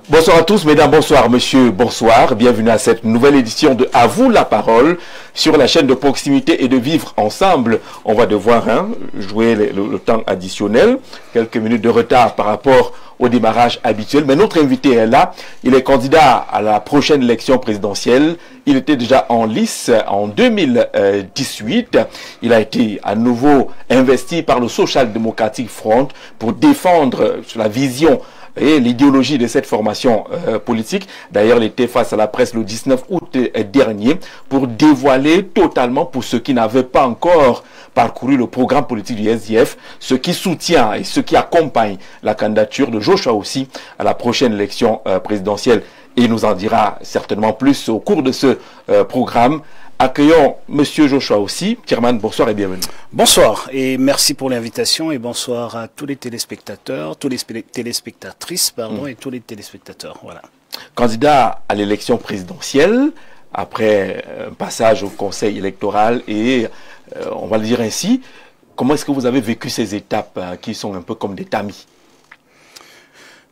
Bonsoir à tous, mesdames, bonsoir, monsieur, bonsoir. Bienvenue à cette nouvelle édition de À vous la parole sur la chaîne de proximité et de vivre ensemble. On va devoir jouer le temps additionnel, quelques minutes de retard par rapport au démarrage habituel. Mais notre invité est là. Il est candidat à la prochaine élection présidentielle. Il était déjà en lice en 2018. Il a été à nouveau investi par le Social Democratic Front pour défendre la vision et l'idéologie de cette formation politique. D'ailleurs, il était face à la presse le 19 août dernier pour dévoiler totalement, pour ceux qui n'avaient pas encore parcouru le programme politique du SDF, ce qui soutient et ce qui accompagne la candidature de Joshua aussi à la prochaine élection présidentielle. Et il nous en dira certainement plus au cours de ce programme. Accueillons Monsieur Joshua aussi. Chairman, bonsoir et bienvenue. Bonsoir et merci pour l'invitation et bonsoir à tous les téléspectateurs, tous les téléspectatrices, pardon, et tous les téléspectateurs. Voilà. Candidat à l'élection présidentielle, après un passage au conseil électoral et, on va le dire ainsi, comment est-ce que vous avez vécu ces étapes qui sont un peu comme des tamis?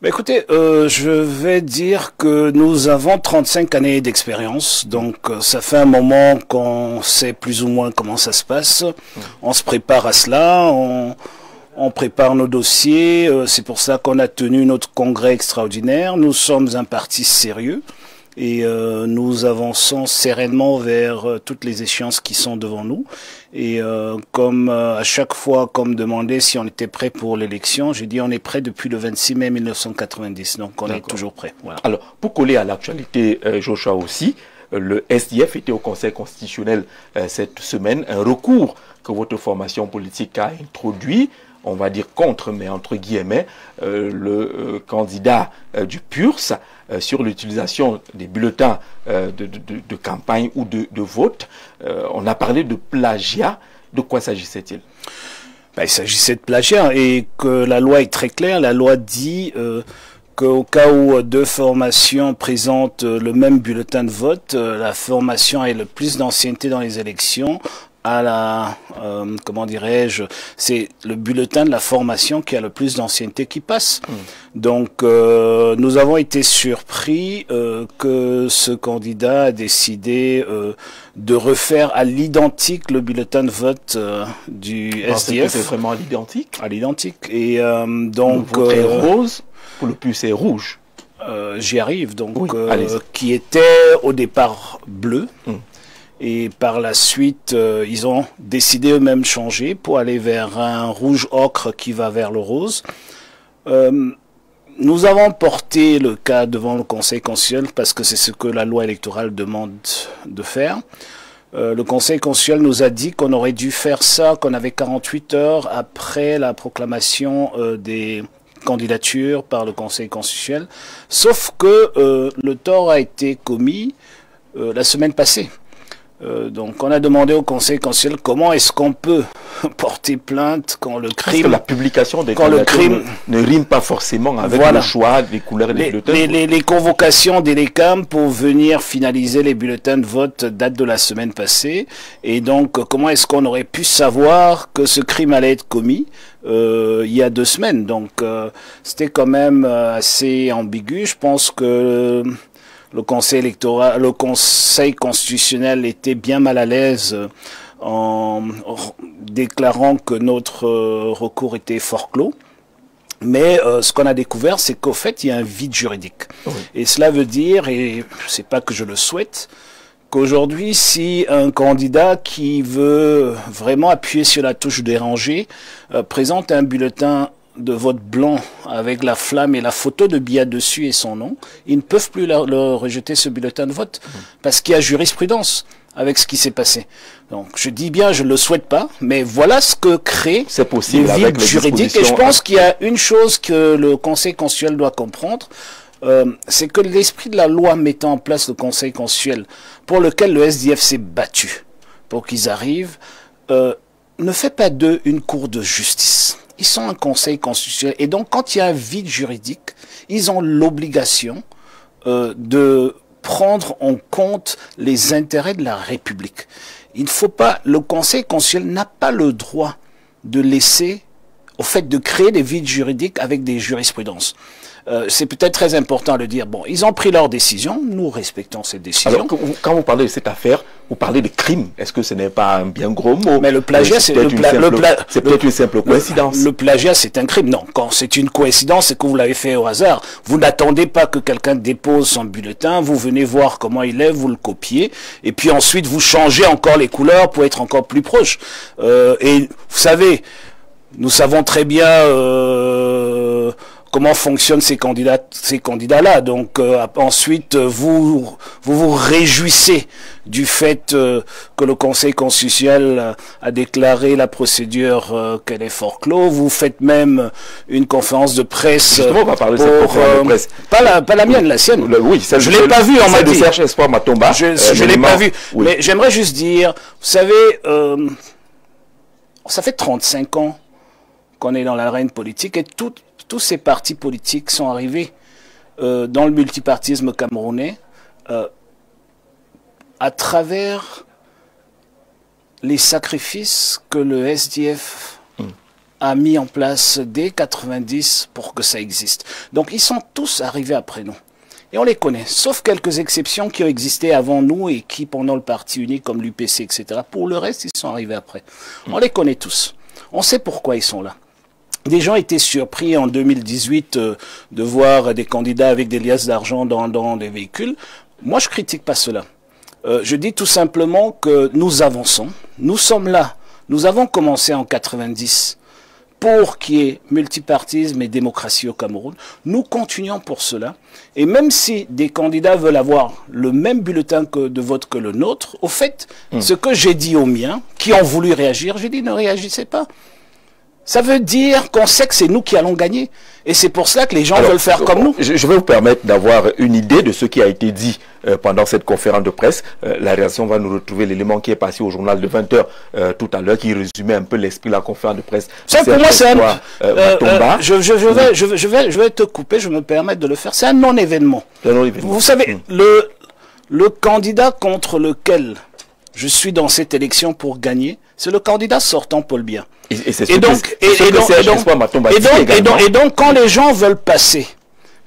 Écoutez, je vais dire que nous avons 35 années d'expérience, donc ça fait un moment qu'on sait plus ou moins comment ça se passe. On se prépare à cela, on prépare nos dossiers, c'est pour ça qu'on a tenu notre congrès extraordinaire. Nous sommes un parti sérieux et nous avançons sereinement vers toutes les échéances qui sont devant nous. Et comme à chaque fois qu'on me demandait si on était prêt pour l'élection, j'ai dit on est prêt depuis le 26 mai 1990, donc on est toujours prêt. Voilà. Alors, pour coller à l'actualité, Joshua aussi, le SDF était au Conseil constitutionnel cette semaine, un recours que votre formation politique a introduit, on va dire contre, mais entre guillemets, le candidat du PURS sur l'utilisation des bulletins de campagne ou de vote. On a parlé de plagiat. De quoi s'agissait-il? Il s'agissait de plagiat et que la loi est très claire. La loi dit qu'au cas où deux formations présentent le même bulletin de vote, la formation ait le plus d'ancienneté dans les élections à la, comment dirais-je, c'est le bulletin de la formation qui a le plus d'ancienneté qui passe. Donc, nous avons été surpris que ce candidat a décidé de refaire à l'identique le bulletin de vote du SDF. C'est vraiment à l'identique? À l'identique. Et donc... Le vote est rose, pour le plus c'est rouge. J'y arrive. Donc, oui, qui était au départ bleu. Et par la suite, ils ont décidé eux-mêmes changer pour aller vers un rouge ocre qui va vers le rose. Nous avons porté le cas devant le Conseil constitutionnel parce que c'est ce que la loi électorale demande de faire. Le Conseil constitutionnel nous a dit qu'on aurait dû faire ça, qu'on avait 48 heures après la proclamation des candidatures par le Conseil constitutionnel. Sauf que le tort a été commis la semaine passée. Donc on a demandé au Conseil constitutionnel comment est-ce qu'on peut porter plainte quand le crime... Parce que la publication des candidatures ne rime pas forcément avec le choix des couleurs des bulletins. Les convocations des LECAM pour venir finaliser les bulletins de vote datent de la semaine passée. Et donc comment est-ce qu'on aurait pu savoir que ce crime allait être commis il y a 2 semaines? Donc c'était quand même assez ambigu. Je pense que... le Conseil constitutionnel était bien mal à l'aise en déclarant que notre recours était forclos. Mais ce qu'on a découvert, c'est qu'au fait, il y a un vide juridique. Oui. Et cela veut dire, et c'est pas que je le souhaite, qu'aujourd'hui, si un candidat qui veut vraiment appuyer sur la touche déranger présente un bulletin de vote blanc avec la flamme et la photo de Biya dessus et son nom, ils ne peuvent plus rejeter ce bulletin de vote parce qu'il y a jurisprudence avec ce qui s'est passé. Donc je dis bien, je ne le souhaite pas, mais voilà ce que crée le vide juridique. Et je pense qu'il y a une chose que le Conseil constitutionnel doit comprendre, c'est que l'esprit de la loi mettant en place le Conseil constitutionnel, pour lequel le SDF s'est battu pour qu'ils arrivent, ne fait pas d'eux une cour de justice. Ils sont un Conseil constitutionnel. Et donc, quand il y a un vide juridique, ils ont l'obligation de prendre en compte les intérêts de la République. Il ne faut pas... Le Conseil constitutionnel n'a pas le droit de laisser au fait de créer des vides juridiques avec des jurisprudences. C'est peut-être très important de dire, bon, ils ont pris leur décision, nous respectons cette décision. Alors, quand vous parlez de cette affaire, vous parlez de crime. Est-ce que ce n'est pas un bien gros mot? Mais le plagiat, c'est peut-être une simple coïncidence. Le plagiat, c'est un crime. Non, quand c'est une coïncidence, c'est que vous l'avez fait au hasard. Vous n'attendez pas que quelqu'un dépose son bulletin, vous venez voir comment il est, vous le copiez, et puis ensuite vous changez encore les couleurs pour être encore plus proche. Et vous savez, nous savons très bien comment fonctionnent ces candidats-là. Donc ensuite, vous vous réjouissez du fait que le Conseil constitutionnel a déclaré la procédure qu'elle est forclos. Vous faites même une conférence de presse. Justement, on va parler de cette conférence de presse. Pas la mienne, la sienne. Oui, je l'ai pas vu, on m'a dit. Serge Espoir Matomba. Je l'ai pas vu. Oui. Mais j'aimerais juste dire, vous savez, ça fait 35 ans qu'on est dans l'arène politique et tous ces partis politiques sont arrivés dans le multipartisme camerounais à travers les sacrifices que le SDF a mis en place dès 90 pour que ça existe. Donc ils sont tous arrivés après nous. Et on les connaît, sauf quelques exceptions qui ont existé avant nous et qui, pendant le parti unique comme l'UPC, etc. Pour le reste, ils sont arrivés après. On les connaît tous. On sait pourquoi ils sont là. Des gens étaient surpris en 2018 de voir des candidats avec des liasses d'argent dans des véhicules. Moi, je critique pas cela. Je dis tout simplement que nous avançons. Nous sommes là. Nous avons commencé en 90 pour qu'il y ait multipartisme et démocratie au Cameroun. Nous continuons pour cela. Et même si des candidats veulent avoir le même bulletin de vote que le nôtre, au fait, ce que j'ai dit aux miens, qui ont voulu réagir, j'ai dit ne réagissez pas. Ça veut dire qu'on sait que c'est nous qui allons gagner. Et c'est pour cela que les gens veulent faire comme nous. Je vais vous permettre d'avoir une idée de ce qui a été dit pendant cette conférence de presse. La réaction va nous retrouver l'élément qui est passé au journal de 20h tout à l'heure, qui résumait un peu l'esprit de la conférence de presse. Ça, pour moi, c'est un... je vais te couper, je me permets de le faire. C'est un non-événement. Vous savez, le candidat contre lequel je suis dans cette élection pour gagner, c'est le candidat sortant Paul Biya. Et donc, quand les gens veulent passer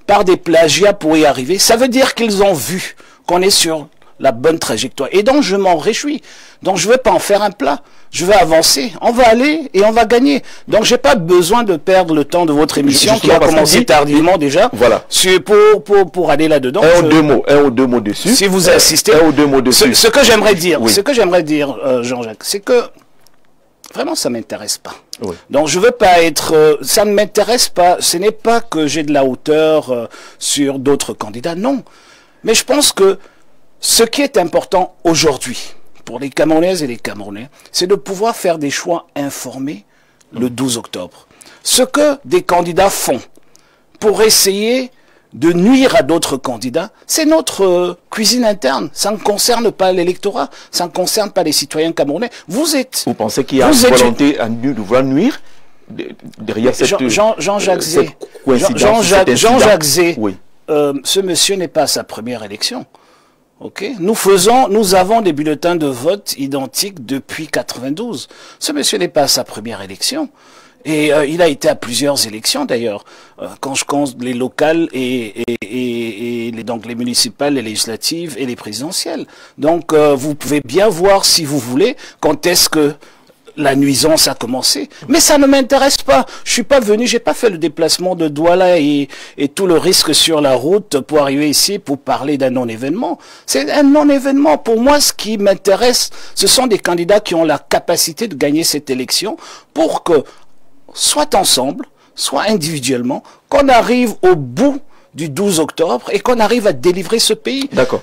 par des plagiats pour y arriver, ça veut dire qu'ils ont vu qu'on est sur la bonne trajectoire. Et donc, je m'en réjouis. Donc, je ne vais pas en faire un plat. Je vais avancer. On va aller et on va gagner. Donc, j'ai pas besoin de perdre le temps de votre émission qui a commencé tardivement déjà. Voilà. Pour aller là-dedans. Un ou deux mots dessus. Si vous insistez. Un ou deux mots dessus. Ce que j'aimerais dire, Jean-Jacques, c'est que vraiment, ça m'intéresse pas. Oui. Donc, je veux pas être... ça ne m'intéresse pas. Ce n'est pas que j'ai de la hauteur sur d'autres candidats. Non. Mais je pense que ce qui est important aujourd'hui, pour les Camerounaises et les Camerounais, c'est de pouvoir faire des choix informés le 12 octobre. Ce que des candidats font pour essayer de nuire à d'autres candidats, c'est notre cuisine interne. Ça ne concerne pas l'électorat, ça ne concerne pas les citoyens camerounais. Vous pensez qu'il y a une volonté de vouloir nuire derrière cette Jean-Jacques Zé, oui. Ce monsieur n'est pas à sa première élection. Okay. Nous avons des bulletins de vote identiques depuis 92. Ce monsieur n'est pas à sa première élection. Et il a été à plusieurs élections d'ailleurs, quand je compte les locales donc les municipales, les législatives et les présidentielles. Donc vous pouvez bien voir si vous voulez quand est-ce que la nuisance a commencé. Mais ça ne m'intéresse pas. Je suis pas venu, j'ai pas fait le déplacement de Douala et tout le risque sur la route pour arriver ici pour parler d'un non-événement. C'est un non-événement. Pour moi, ce qui m'intéresse, ce sont des candidats qui ont la capacité de gagner cette élection pour que, soit ensemble, soit individuellement, qu'on arrive au bout du 12 octobre et qu'on arrive à délivrer ce pays. D'accord.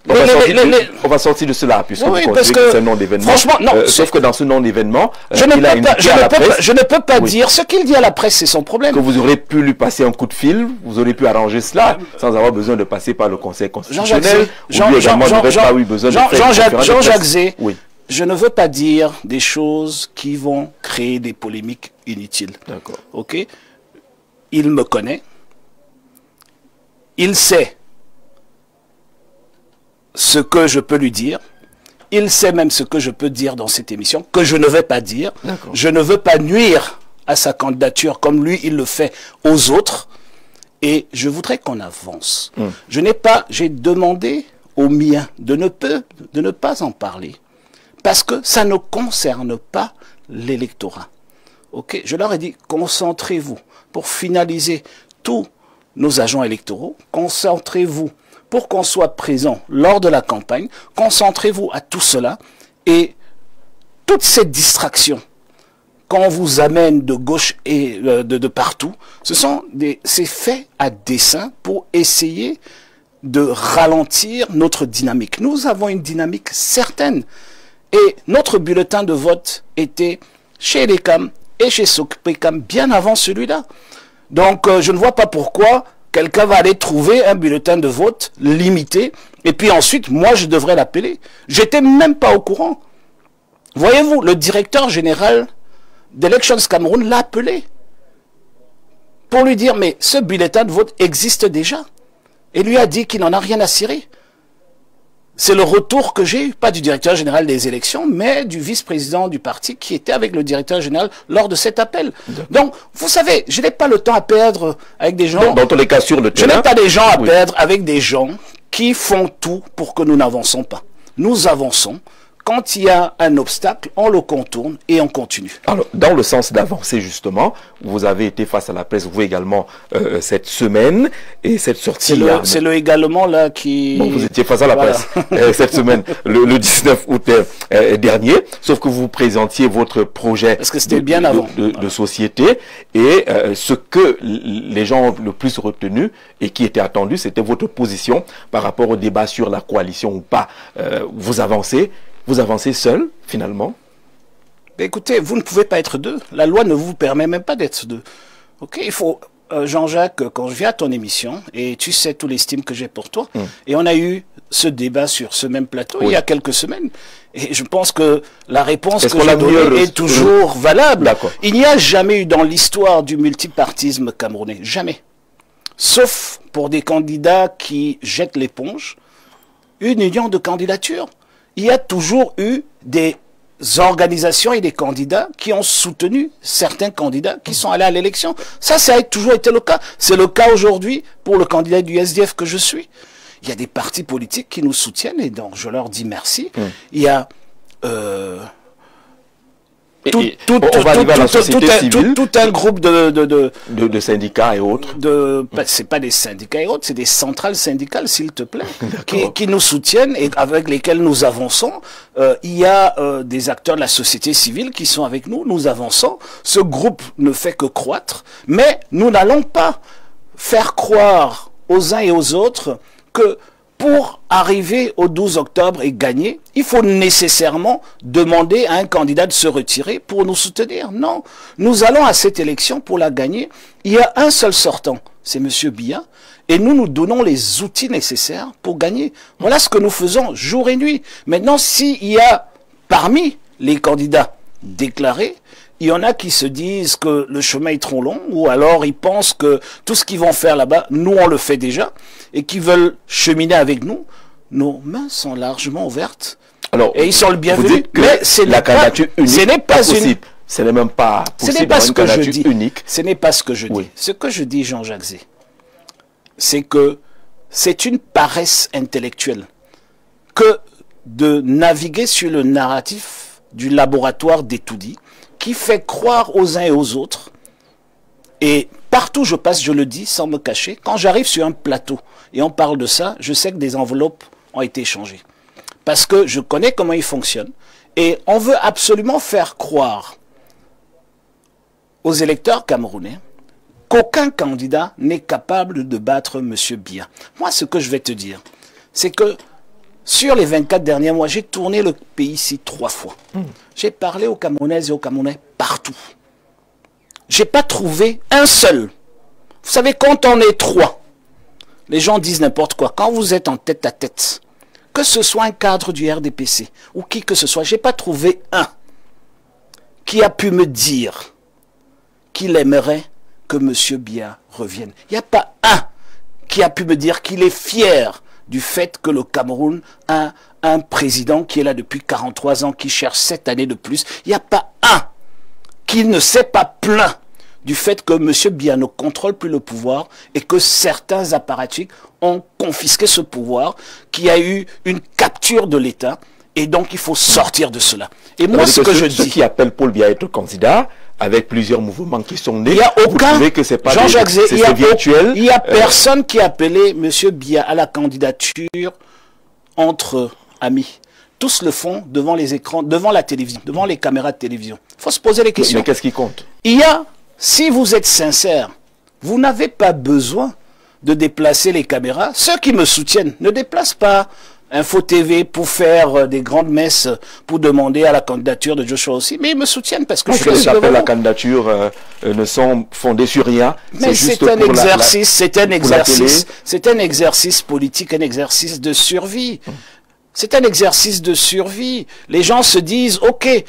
On va sortir de cela, puisque oui, parce que c'est un non-événement. Franchement, non. Sauf que dans ce non-événement, je ne peux pas dire. Ce qu'il dit à la presse, c'est son problème. Que vous aurez pu lui passer un coup de fil, vous aurez pu arranger cela sans avoir besoin de passer par le Conseil constitutionnel. Jean-Jacques Zé, je ne veux pas dire des choses qui vont créer des polémiques inutiles. D'accord. Ok. Il me connaît. Il sait ce que je peux lui dire. Il sait même ce que je peux dire dans cette émission, que je ne vais pas dire. Je ne veux pas nuire à sa candidature comme lui, il le fait aux autres. Et je voudrais qu'on avance. J'ai demandé aux miens de ne pas en parler. Parce que ça ne concerne pas l'électorat. Okay? Je leur ai dit, concentrez-vous pour finaliser tous nos agents électoraux. Concentrez-vous pour qu'on soit présent lors de la campagne. Concentrez-vous à tout cela. Et toute cette distraction qu'on vous amène de gauche et de partout, c'est fait à dessein pour essayer de ralentir notre dynamique. Nous avons une dynamique certaine. Et notre bulletin de vote était chez les CAM et chez Sopecam bien avant celui-là. Donc, je ne vois pas pourquoi quelqu'un va aller trouver un bulletin de vote limité et puis ensuite, moi, je devrais l'appeler. J'étais même pas au courant. Voyez-vous, le directeur général d'Elections Cameroun l'a appelé pour lui dire, mais ce bulletin de vote existe déjà. Et lui a dit qu'il n'en a rien à cirer. C'est le retour que j'ai eu, pas du directeur général des élections, mais du vice-président du parti qui était avec le directeur général lors de cet appel. Donc, vous savez, je n'ai pas le temps à perdre avec des gens... Dans tous les cas, sur le terrain... Je n'ai pas des gens à perdre avec des gens qui font tout pour que nous n'avançons pas. Nous avançons. Quand il y a un obstacle, on le contourne et on continue. Alors, dans le sens d'avancer, justement, vous avez été face à la presse, vous également, cette semaine, et cette sortie... C'est le également, là, qui... Bon, vous étiez face à la presse cette semaine, le 19 août dernier, sauf que vous présentiez votre projet... Parce que c'était bien avant. De société, et ce que les gens ont le plus retenu, et qui était attendu, c'était votre position par rapport au débat sur la coalition ou pas. Vous avancez seul, finalement? Écoutez, vous ne pouvez pas être deux. La loi ne vous permet même pas d'être deux. Ok, il faut, Jean-Jacques, quand je viens à ton émission, et tu sais tout l'estime que j'ai pour toi, et on a eu ce débat sur ce même plateau il y a quelques semaines, et je pense que la réponse que j'ai donnée est toujours valable. Il n'y a jamais eu dans l'histoire du multipartisme camerounais, jamais, sauf pour des candidats qui jettent l'éponge, une union de candidatures. Il y a toujours eu des organisations et des candidats qui ont soutenu certains candidats qui sont allés à l'élection. Ça a toujours été le cas. C'est le cas aujourd'hui pour le candidat du SDF que je suis. Il y a des partis politiques qui nous soutiennent et donc je leur dis merci. Il y a... on va arriver à la société civile, tout un groupe de syndicats et autres. C'est pas des syndicats et autres, c'est des centrales syndicales, s'il te plaît, qui nous soutiennent et avec lesquels nous avançons. Il y a des acteurs de la société civile qui sont avec nous, nous avançons. Ce groupe ne fait que croître, mais nous n'allons pas faire croire aux uns et aux autres que pour arriver au 12 octobre et gagner, il faut nécessairement demander à un candidat de se retirer pour nous soutenir. Non, nous allons à cette élection pour la gagner. Il y a un seul sortant, c'est M. Biya, et nous donnons les outils nécessaires pour gagner. Voilà ce que nous faisons jour et nuit. Maintenant, s'il y a parmi les candidats déclarés, il y en a qui se disent que le chemin est trop long, ou alors ils pensent que tout ce qu'ils vont faire là-bas, nous on le fait déjà, et qui veulent cheminer avec nous. Nos mains sont largement ouvertes. Alors, et ils sont le bienvenu. Mais c'est la candidature unique. Ce n'est pas possible. Ce n'est même pas possible. Ce n'est pas ce que je dis. Unique. Ce n'est pas ce que je dis. Ce que je dis, Jean-Jacques Zé, c'est que c'est une paresse intellectuelle que de naviguer sur le narratif du laboratoire d'Etoudi, qui fait croire aux uns et aux autres, et partout je passe, je le dis sans me cacher, quand j'arrive sur un plateau et on parle de ça, je sais que des enveloppes ont été échangées. Parce que je connais comment ils fonctionnent, et on veut absolument faire croire aux électeurs camerounais qu'aucun candidat n'est capable de battre M. Biya. Moi, ce que je vais te dire, c'est que sur les 24 derniers mois, j'ai tourné le pays ici 3 fois. J'ai parlé aux Camerounaises et aux Camerounais partout. J'ai pas trouvé un seul. Vous savez, quand on est 3, les gens disent n'importe quoi. Quand vous êtes en tête à tête, que ce soit un cadre du RDPC ou qui que ce soit, j'ai pas trouvé un qui a pu me dire qu'il aimerait que M. Biya revienne. Il n'y a pas un qui a pu me dire qu'il est fier du fait que le Cameroun a un président qui est là depuis 43 ans, qui cherche 7 années de plus. Il n'y a pas un qui ne s'est pas plaint du fait que M. Biya ne contrôle plus le pouvoir et que certains apparatchiks ont confisqué ce pouvoir, qu'il y a eu une capture de l'État, et donc il faut sortir de cela. Et moi, ce que je dis... Ceux qui appellent Paul Biya être candidat, avec plusieurs mouvements qui sont nés, il n'y a aucun... que c'est pas Jean-Jacques Zé, virtuel. Il n'y a personne qui a appelé M. Biya à la candidature entre amis. Tous le font devant les écrans, devant la télévision, devant les caméras de télévision. Il faut se poser les questions. Mais qu'est-ce qui compte? Il y a, si vous êtes sincère, vous n'avez pas besoin de déplacer les caméras. Ceux qui me soutiennent ne déplacent pas Info TV pour faire des grandes messes pour demander à la candidature de Joshua aussi, mais ils me soutiennent parce que je suis les appels à la candidature ne sont fondés sur rien. Mais c'est un exercice, c'est un exercice politique, un exercice de survie. C'est un exercice de survie. Les gens se disent, ok. Et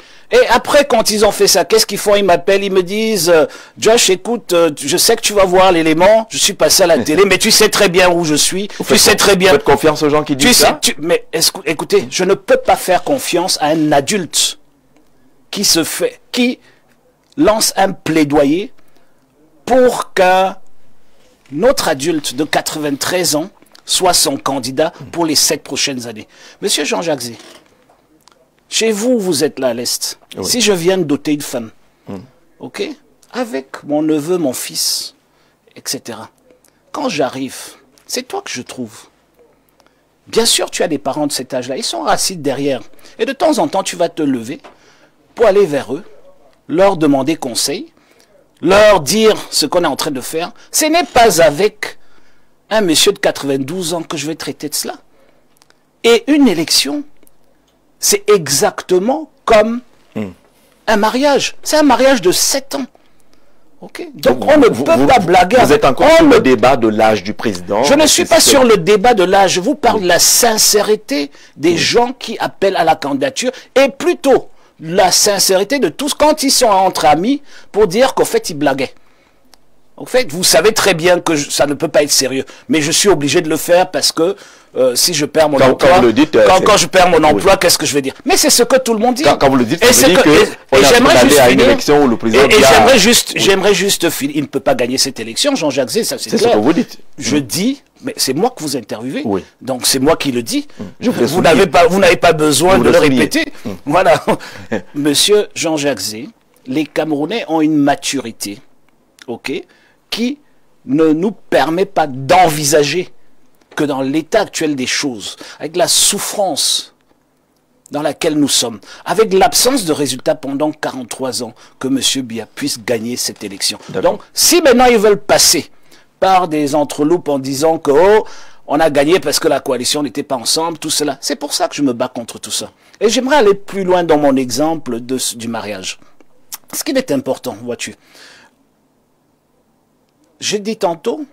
après, quand ils ont fait ça, qu'est-ce qu'ils font? Ils m'appellent, ils me disent, Josh, écoute, je sais que tu vas voir l'élément. Je suis passé à la télé, mais tu sais très bien où je suis. Tu sais très bien. Faites confiance aux gens qui disent ça. Mais écoutez, je ne peux pas faire confiance à un adulte qui lance un plaidoyer pour qu'un autre adulte de 93 ans soit son candidat pour les 7 prochaines années. Monsieur Jean-Jacques Zé, chez vous, vous êtes là à l'Est. Oui. Si je viens de doter une femme, ok, avec mon neveu, mon fils, etc. Quand j'arrive, c'est toi que je trouve. Bien sûr, tu as des parents de cet âge-là. Ils sont assis derrière. Et de temps en temps, tu vas te lever pour aller vers eux, leur demander conseil, leur dire ce qu'on est en train de faire. Ce n'est pas avec un monsieur de 92 ans que je vais traiter de cela. Et une élection, c'est exactement comme un mariage. C'est un mariage de 7 ans. Okay? Donc on ne peut pas blaguer. Vous êtes encore sur le débat de l'âge du président. Je ne suis pas sur le débat de l'âge. Je vous parle de la sincérité des gens qui appellent à la candidature et plutôt la sincérité de tous quand ils sont entre amis pour dire qu'au fait ils blaguaient. En fait, vous savez très bien que ça ne peut pas être sérieux. Mais je suis obligé de le faire parce que si je perds mon emploi, quand je perds mon emploi, qu'est-ce que je vais dire? Mais c'est ce que tout le monde dit. Quand vous le dites, ça veut dire qu'on est allé à une élection où le président... Et j'aimerais juste finir. Il ne peut pas gagner cette élection, Jean-Jacques Zé, ça c'est clair. C'est ce que vous dites. Je dis, mais c'est moi que vous interviewez. Oui. Donc c'est moi qui le dis. Vous n'avez pas besoin de le répéter. Voilà. Monsieur Jean-Jacques Zé, les Camerounais ont une maturité, ok, qui ne nous permet pas d'envisager que dans l'état actuel des choses, avec la souffrance dans laquelle nous sommes, avec l'absence de résultats pendant 43 ans, que M. Biya puisse gagner cette élection. Donc, si maintenant ils veulent passer par des entreloupes en disant que oh, on a gagné parce que la coalition n'était pas ensemble, tout cela, c'est pour ça que je me bats contre tout ça. Et j'aimerais aller plus loin dans mon exemple du mariage. Ce qui est important, vois-tu, j'ai dit tantôt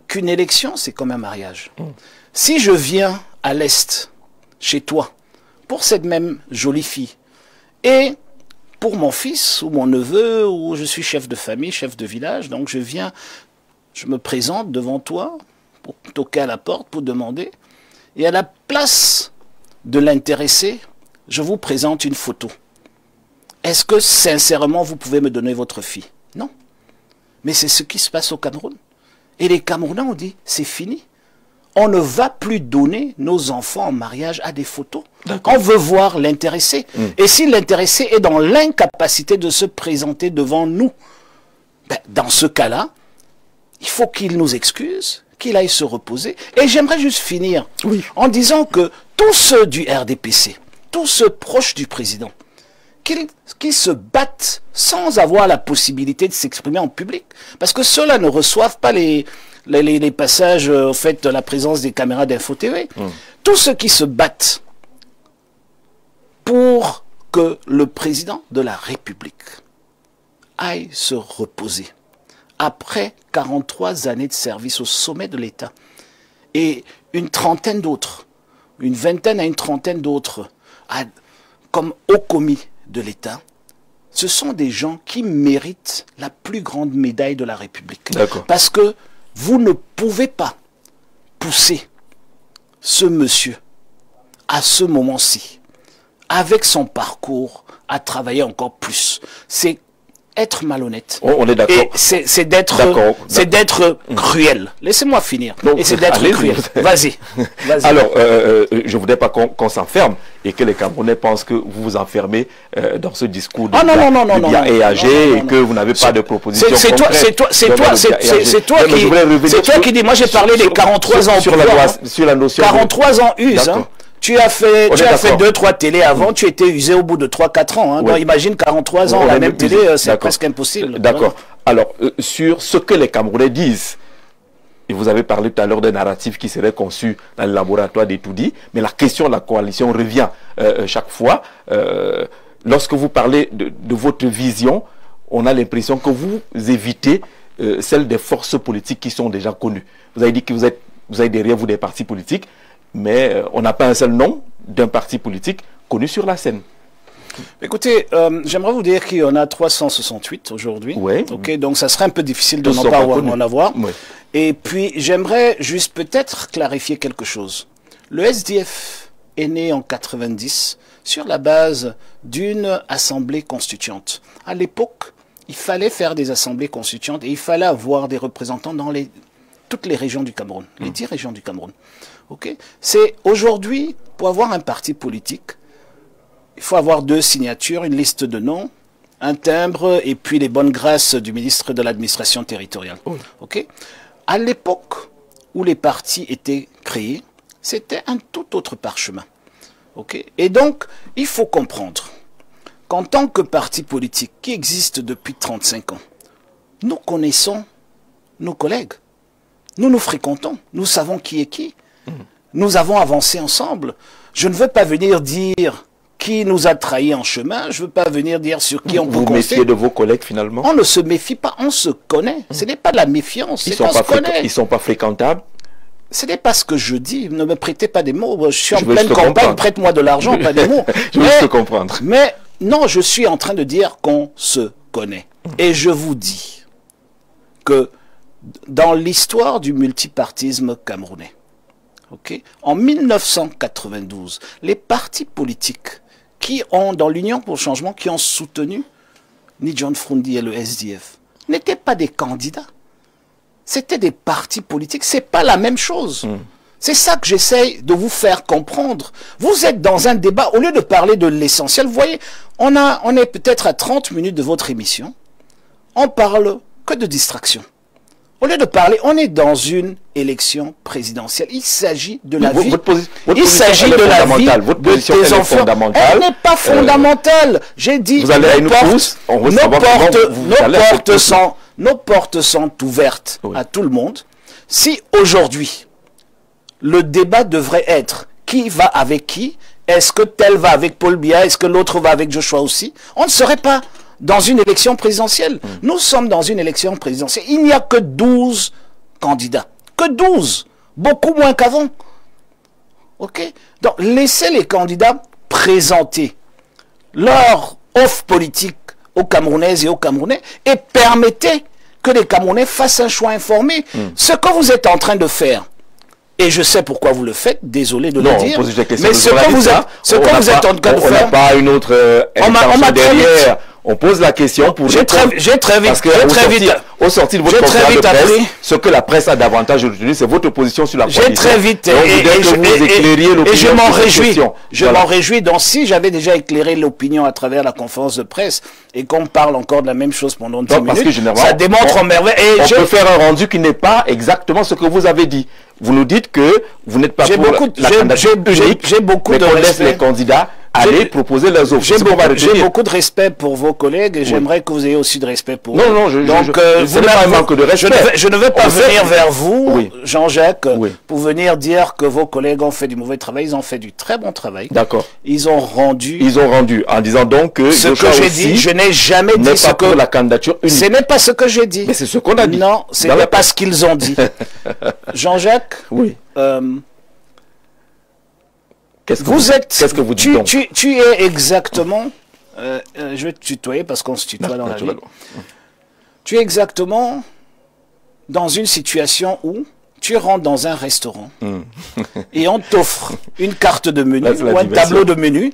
qu'une élection, c'est comme un mariage. Si je viens à l'Est, chez toi, pour cette même jolie fille, et pour mon fils ou mon neveu, ou je suis chef de famille, chef de village, donc je viens, je me présente devant toi, pour toquer à la porte, pour demander, et à la place de l'intéressé, je vous présente une photo. Est-ce que sincèrement vous pouvez me donner votre fille? Non. Mais c'est ce qui se passe au Cameroun. Et les Camerounais ont dit, c'est fini. On ne va plus donner nos enfants en mariage à des photos. On veut voir l'intéressé. Et si l'intéressé est dans l'incapacité de se présenter devant nous, ben, dans ce cas-là, il faut qu'il nous excuse, qu'il aille se reposer. Et j'aimerais juste finir en disant que tous ceux du RDPC, tous ceux proches du président, qui se battent sans avoir la possibilité de s'exprimer en public. Parce que ceux-là ne reçoivent pas les passages, au fait, de la présence des caméras d'Info TV. Tous ceux qui se battent pour que le président de la République aille se reposer après 43 années de service au sommet de l'État et une trentaine d'autres, une vingtaine à une trentaine d'autres, comme haut commis de l'État, ce sont des gens qui méritent la plus grande médaille de la République. Parce que vous ne pouvez pas pousser ce monsieur, à ce moment-ci, avec son parcours, a travaillé encore plus. C'est être malhonnête. On est d'accord. Et c'est d'être cruel. Laissez-moi finir. Donc, et c'est d'être cruel. Vas-y. Alors, je voudrais pas qu'on s'enferme et que les Camerounais pensent que vous vous enfermez dans ce discours de bien éagé et que vous n'avez pas de proposition concrète. C'est toi qui dis. Moi, j'ai parlé des 43 ans sur la notion 43 ans use. Tu as fait 2-3 télés avant, tu étais usé au bout de 3-4 ans. Hein. Donc imagine 43 ans, la même télé, c'est presque impossible. D'accord. Alors, sur ce que les Camerounais disent, et vous avez parlé tout à l'heure d'un narratif qui serait conçu dans le laboratoire d'Etoudi, mais la question de la coalition revient chaque fois. Lorsque vous parlez de votre vision, on a l'impression que vous évitez celle des forces politiques qui sont déjà connues. Vous avez dit que vous avez derrière vous des partis politiques, mais on n'a pas un seul nom d'un parti politique connu sur la scène. Écoutez, j'aimerais vous dire qu'il y en a 368 aujourd'hui. Ouais. Okay, donc ça serait un peu difficile de n'en pas en avoir. Ouais. Et puis j'aimerais juste peut-être clarifier quelque chose. Le SDF est né en 90 sur la base d'une assemblée constituante. À l'époque, il fallait faire des assemblées constituantes et il fallait avoir des représentants dans toutes les régions du Cameroun, les 10 régions du Cameroun. Okay. C'est aujourd'hui, pour avoir un parti politique, il faut avoir 2 signatures, une liste de noms, un timbre et puis les bonnes grâces du ministre de l'administration territoriale. Oui. Okay. À l'époque où les partis étaient créés, c'était un tout autre parchemin. Okay. Et donc, il faut comprendre qu'en tant que parti politique qui existe depuis 35 ans, nous connaissons nos collègues, nous nous fréquentons, nous savons qui est qui. Nous avons avancé ensemble. Je ne veux pas venir dire qui nous a trahis en chemin. Je ne veux pas venir dire sur qui on peut compter. Vous méfiez de vos collègues finalement? On ne se méfie pas, on se connaît. Ce n'est pas de la méfiance, c'est qu'on se connaît. Ils ne sont pas fréquentables? Ce n'est pas ce que je dis. Ne me prêtez pas des mots. Je suis en pleine campagne, prête-moi de l'argent, pas des mots. Je veux te comprendre. Mais non, je suis en train de dire qu'on se connaît. Et je vous dis que dans l'histoire du multipartisme camerounais, okay, en 1992, les partis politiques qui ont, dans l'Union pour le changement, qui ont soutenu ni John Frundi et le SDF, n'étaient pas des candidats. C'était des partis politiques. C'est pas la même chose. C'est ça que j'essaye de vous faire comprendre. Vous êtes dans un débat, au lieu de parler de l'essentiel, vous voyez, on est peut-être à 30 minutes de votre émission, on parle que de distraction. Au lieu de parler, on est dans une élection présidentielle. Il s'agit de la vie. Il s'agit de la vie de tes enfants. Elle n'est pas fondamentale. J'ai dit, nos portes sont ouvertes à tout le monde. Si aujourd'hui, le débat devrait être qui va avec qui, est-ce que tel va avec Paul Biya, est-ce que l'autre va avec Joshua aussi, on ne serait pas dans une élection présidentielle. Nous sommes dans une élection présidentielle. Il n'y a que 12 candidats. Que 12. Beaucoup moins qu'avant. OK? Donc, laissez les candidats présenter leur offre politique aux Camerounaises et aux Camerounais et permettez que les Camerounais fassent un choix informé. Ce que vous êtes en train de faire, et je sais pourquoi vous le faites, désolé de le dire, mais ce que vous êtes en train de faire... On n'a pas une autre intention derrière. On pose la question pour... J'ai très vite... Parce qu'au sortir de votre conférence de presse, ce que la presse a davantage retenu, c'est votre position sur la coalition. J'ai très vite... Et je m'en réjouis. Je m'en réjouis. Donc si j'avais déjà éclairé l'opinion à travers la conférence de presse et qu'on parle encore de la même chose pendant 10 minutes, ça démontre en merveille... On peut faire un rendu qui n'est pas exactement ce que vous avez dit. Vous nous dites que vous n'êtes pas pour la candidature unique, mais qu'on laisse les candidats aller proposer leurs offres. J'ai beaucoup de respect pour vos collègues et j'aimerais que vous ayez aussi de respect pour eux. Non, ce n'est pas un manque de respect. Je ne vais pas venir vers vous, Jean-Jacques, pour venir dire que vos collègues ont fait du mauvais travail. Ils ont fait du très bon travail. D'accord. Ils ont rendu en disant donc que ce que j'ai dit, je n'ai jamais dit ce que la candidature unique. Ce n'est pas ce que j'ai dit. Mais c'est ce qu'on a dit. Non, ce n'est pas ce qu'ils ont dit. Jean-Jacques, oui. Qu'est-ce que vous dites donc? Tu es exactement... je vais te tutoyer parce qu'on se tutoie dans la vie. Tu es exactement dans une situation où tu rentres dans un restaurant et on t'offre une carte de menu ou un tableau de menu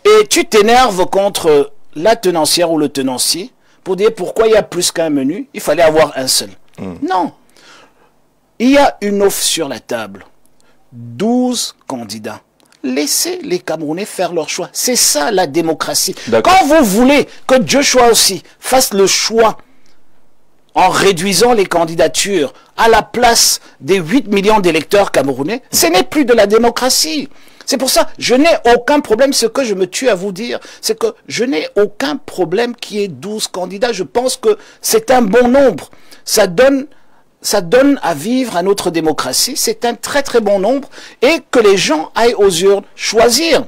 et tu t'énerves contre la tenancière ou le tenancier pour dire pourquoi il y a plus qu'un menu, il fallait avoir un seul. Non. Il y a une offre sur la table. 12 candidats. Laissez les Camerounais faire leur choix. C'est ça la démocratie. Quand vous voulez que Joshua aussi fasse le choix en réduisant les candidatures à la place des 8 millions d'électeurs camerounais, ce n'est plus de la démocratie. C'est pour ça, je n'ai aucun problème. Ce que je me tue à vous dire, c'est que je n'ai aucun problème qu'il y ait 12 candidats. Je pense que c'est un bon nombre. Ça donne à vivre à notre démocratie. C'est un très très bon nombre. Et que les gens aillent aux urnes choisir.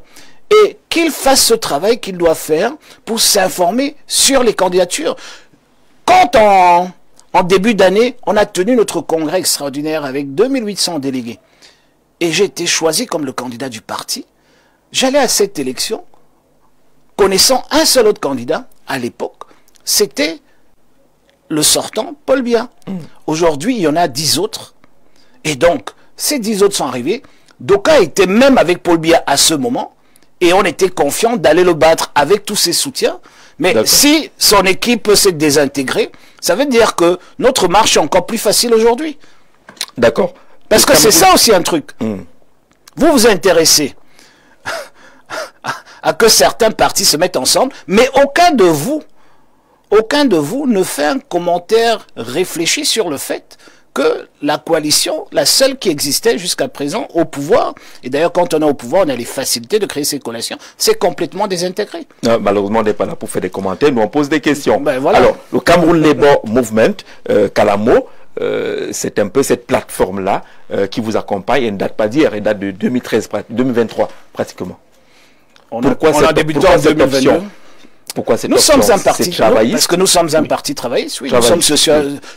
Et qu'ils fassent ce travail qu'ils doivent faire pour s'informer sur les candidatures. Quand en début d'année, on a tenu notre congrès extraordinaire avec 2800 délégués, et j'ai été choisi comme le candidat du parti, j'allais à cette élection, connaissant un seul autre candidat, à l'époque, c'était le sortant, Paul Biya. Aujourd'hui, il y en a 10 autres, et donc, ces 10 autres sont arrivés, Doka était même avec Paul Biya à ce moment, et on était confiant d'aller le battre avec tous ses soutiens. Mais si son équipe s'est désintégrée, ça veut dire que notre marche est encore plus facile aujourd'hui. D'accord. Parce que c'est ça aussi un truc. Vous vous intéressez à que certains partis se mettent ensemble, mais aucun de vous ne fait un commentaire réfléchi sur le fait que la coalition, la seule qui existait jusqu'à présent au pouvoir, et d'ailleurs quand on est au pouvoir, on a les facilités de créer ces coalitions, c'est complètement désintégré. Malheureusement, on n'est pas là pour faire des commentaires, nous on pose des questions. Ben, voilà. Alors, le Cameroun Labour Movement, Calamo, c'est un peu cette plateforme-là qui vous accompagne, elle ne date pas d'hier, elle date de 2023 pratiquement. On a débuté en 2022. Pourquoi cette nous sommes un parti travailliste? Parce que nous sommes un parti travailliste, oui.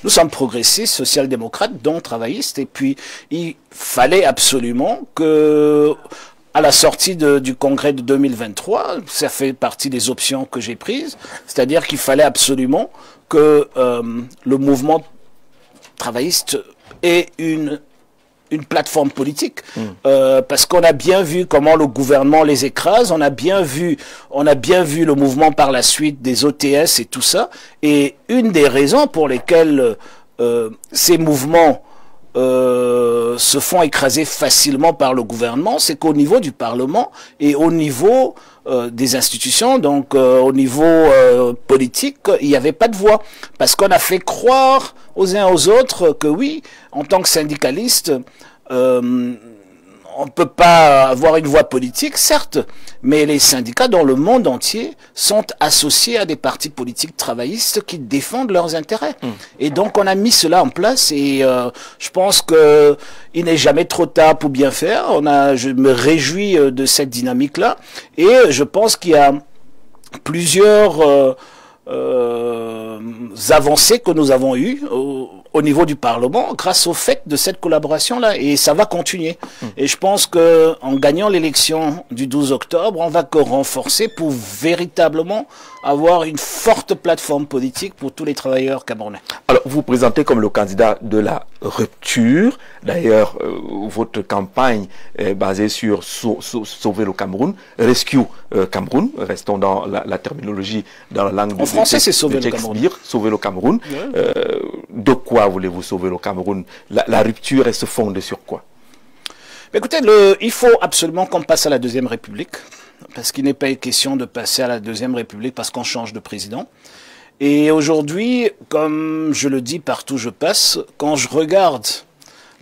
Nous sommes progressistes, social-démocrates, donc travaillistes. Et puis, il fallait absolument que, à la sortie du congrès de 2023, ça fait partie des options que j'ai prises, c'est-à-dire qu'il fallait absolument que le mouvement travailliste ait une plateforme politique, parce qu'on a bien vu comment le gouvernement les écrase, on a bien vu le mouvement par la suite des OTS et tout ça, et une des raisons pour lesquelles ces mouvements se font écraser facilement par le gouvernement, c'est qu'au niveau du Parlement et au niveau des institutions, donc au niveau politique, il n'y avait pas de voix. Parce qu'on a fait croire aux uns aux autres que oui, en tant que syndicaliste, on ne peut pas avoir une voix politique, certes, mais les syndicats dans le monde entier sont associés à des partis politiques travaillistes qui défendent leurs intérêts. Et donc on a mis cela en place et je pense qu'il n'est jamais trop tard pour bien faire. Je me réjouis de cette dynamique-là et je pense qu'il y a plusieurs avancées que nous avons eues au niveau du Parlement grâce au fait de cette collaboration-là. Et ça va continuer. Et je pense qu'en gagnant l'élection du 12 octobre, on va que renforcer pour véritablement avoir une forte plateforme politique pour tous les travailleurs camerounais. Alors, vous vous présentez comme le candidat de la rupture. D'ailleurs, votre campagne est basée sur Sauver le Cameroun, Rescue Cameroun. Restons dans la terminologie, dans la langue en français, c'est Sauver le Cameroun. Sauver le Cameroun. De quoi voulez-vous sauver le Cameroun? La rupture, elle se fonde sur quoi? Écoutez, il faut absolument qu'on passe à la Deuxième République, parce qu'il n'est pas question de passer à la Deuxième République parce qu'on change de président. Et aujourd'hui, comme je le dis partout où je passe, quand je regarde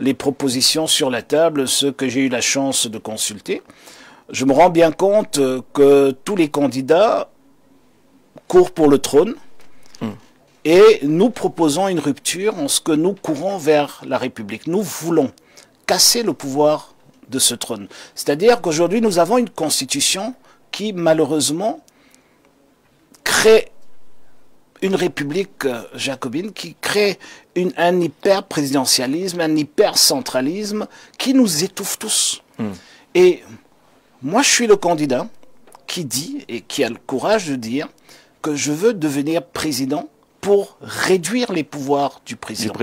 les propositions sur la table, ceux que j'ai eu la chance de consulter, je me rends bien compte que tous les candidats courent pour le trône. Et nous proposons une rupture en ce que nous courons vers la République. Nous voulons casser le pouvoir de ce trône. C'est-à-dire qu'aujourd'hui, nous avons une constitution qui, malheureusement, crée une république jacobine, qui crée un hyper-présidentialisme, un hyper-centralisme qui nous étouffe tous. Et moi, je suis le candidat qui dit, et qui a le courage de dire, que je veux devenir président pour réduire les pouvoirs du président.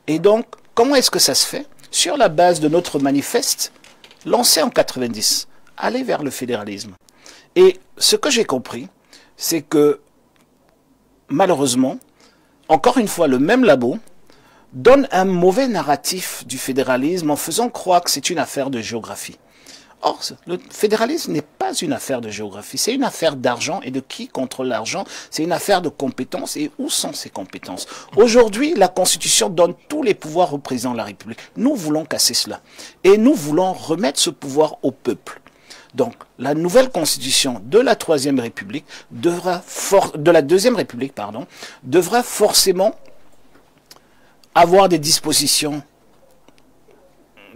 Et donc, comment est-ce que ça se fait? sur la base de notre manifeste lancé en 90, aller vers le fédéralisme. Et ce que j'ai compris, c'est que malheureusement, encore une fois, le même labo donne un mauvais narratif du fédéralisme en faisant croire que c'est une affaire de géographie. Or, le fédéralisme n'est pas une affaire de géographie, c'est une affaire d'argent et de qui contrôle l'argent, c'est une affaire de compétences et où sont ces compétences. Aujourd'hui, la Constitution donne tous les pouvoirs au président de la République. Nous voulons casser cela et nous voulons remettre ce pouvoir au peuple. Donc, la nouvelle Constitution de la Troisième République de la Deuxième République, pardon, devra forcément avoir des dispositions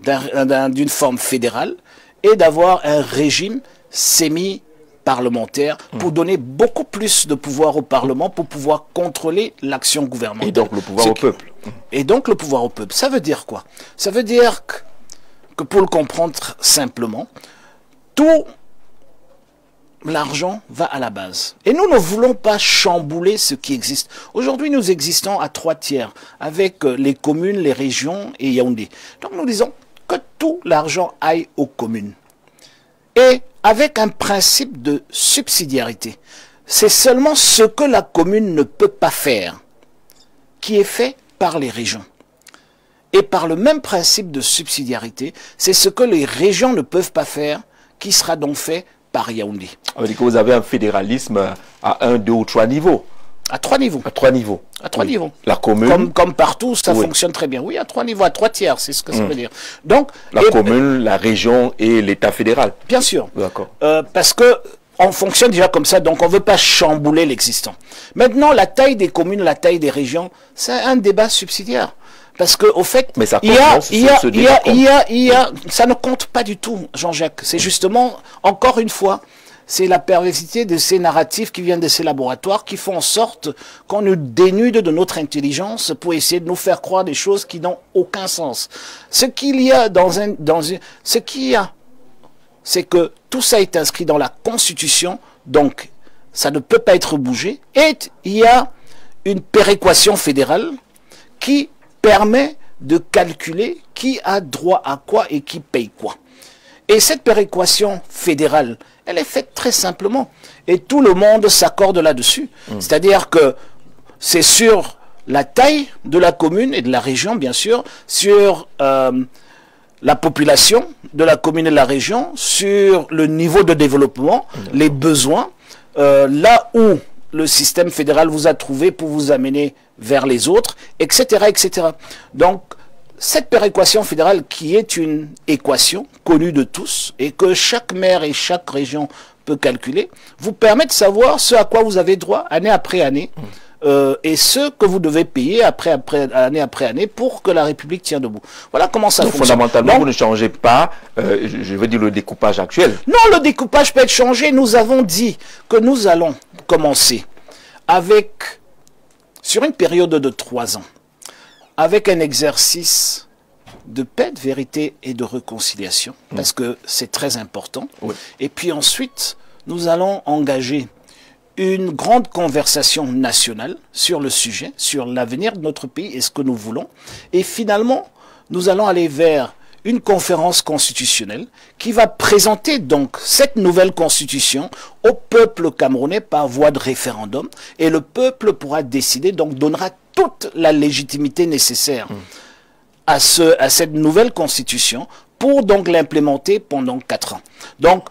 d'une forme fédérale et d'avoir un régime semi-parlementaire pour donner beaucoup plus de pouvoir au Parlement pour pouvoir contrôler l'action gouvernementale. Et donc le pouvoir au peuple. Et donc le pouvoir au peuple. Ça veut dire quoi? Ça veut dire que pour le comprendre simplement, tout l'argent va à la base. Et nous ne voulons pas chambouler ce qui existe. Aujourd'hui, nous existons à 3/3 avec les communes, les régions et Yaoundé. Donc nous disons que tout l'argent aille aux communes. Et avec un principe de subsidiarité. C'est seulement ce que la commune ne peut pas faire qui est fait par les régions. Et par le même principe de subsidiarité, c'est ce que les régions ne peuvent pas faire qui sera donc fait par Yaoundé. On dit que vous avez un fédéralisme à 1, 2 ou 3 niveaux. À 3 niveaux. À 3 niveaux. À 3 oui. niveaux. La commune. Comme partout, ça fonctionne très bien. Oui, à 3 niveaux, à 3/3, c'est ce que ça veut dire. Donc, la commune, la région et l'État fédéral. Bien sûr. D'accord. Parce que on fonctionne déjà comme ça, donc on ne veut pas chambouler l'existant. Maintenant, la taille des communes, la taille des régions, c'est un débat subsidiaire. Parce que au fait, mais ça ça ne compte pas du tout, Jean-Jacques. C'est justement, encore une fois, c'est la perversité de ces narratifs qui viennent de ces laboratoires qui font en sorte qu'on nous dénude de notre intelligence pour essayer de nous faire croire des choses qui n'ont aucun sens. Ce qu'il y a c'est que tout ça est inscrit dans la Constitution, donc ça ne peut pas être bougé. Et il y a une péréquation fédérale qui permet de calculer qui a droit à quoi et qui paye quoi. Et cette péréquation fédérale, elle est faite très simplement. Et tout le monde s'accorde là-dessus. C'est-à-dire que c'est sur la taille de la commune et de la région, bien sûr, sur la population de la commune et de la région, sur le niveau de développement, les besoins, là où le système fédéral vous a trouvé pour vous amener vers les autres, etc., etc. Donc, cette péréquation fédérale qui est une équation connue de tous et que chaque maire et chaque région peut calculer, vous permet de savoir ce à quoi vous avez droit année après année et ce que vous devez payer année après année pour que la République tienne debout. Voilà comment ça fonctionne. Fondamentalement, vous ne changez pas, je veux dire, le découpage actuel. Non, le découpage peut être changé. Nous avons dit que nous allons commencer avec, sur une période de 3 ans, avec un exercice de paix, de vérité et de réconciliation, parce que c'est très important. Oui. Et puis ensuite, nous allons engager une grande conversation nationale sur le sujet, sur l'avenir de notre pays et ce que nous voulons. Et finalement, nous allons aller vers une conférence constitutionnelle qui va présenter donc cette nouvelle constitution au peuple camerounais par voie de référendum. Et le peuple pourra décider, donc donnera toute la légitimité nécessaire à cette nouvelle constitution pour donc l'implémenter pendant 4 ans. Donc,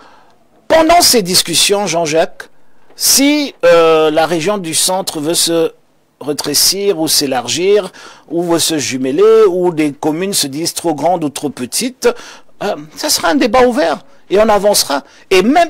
pendant ces discussions, Jean-Jacques, si la région du centre veut se rétrécir ou s'élargir, ou veut se jumeler, ou des communes se disent trop grandes ou trop petites, ça sera un débat ouvert et on avancera. Et même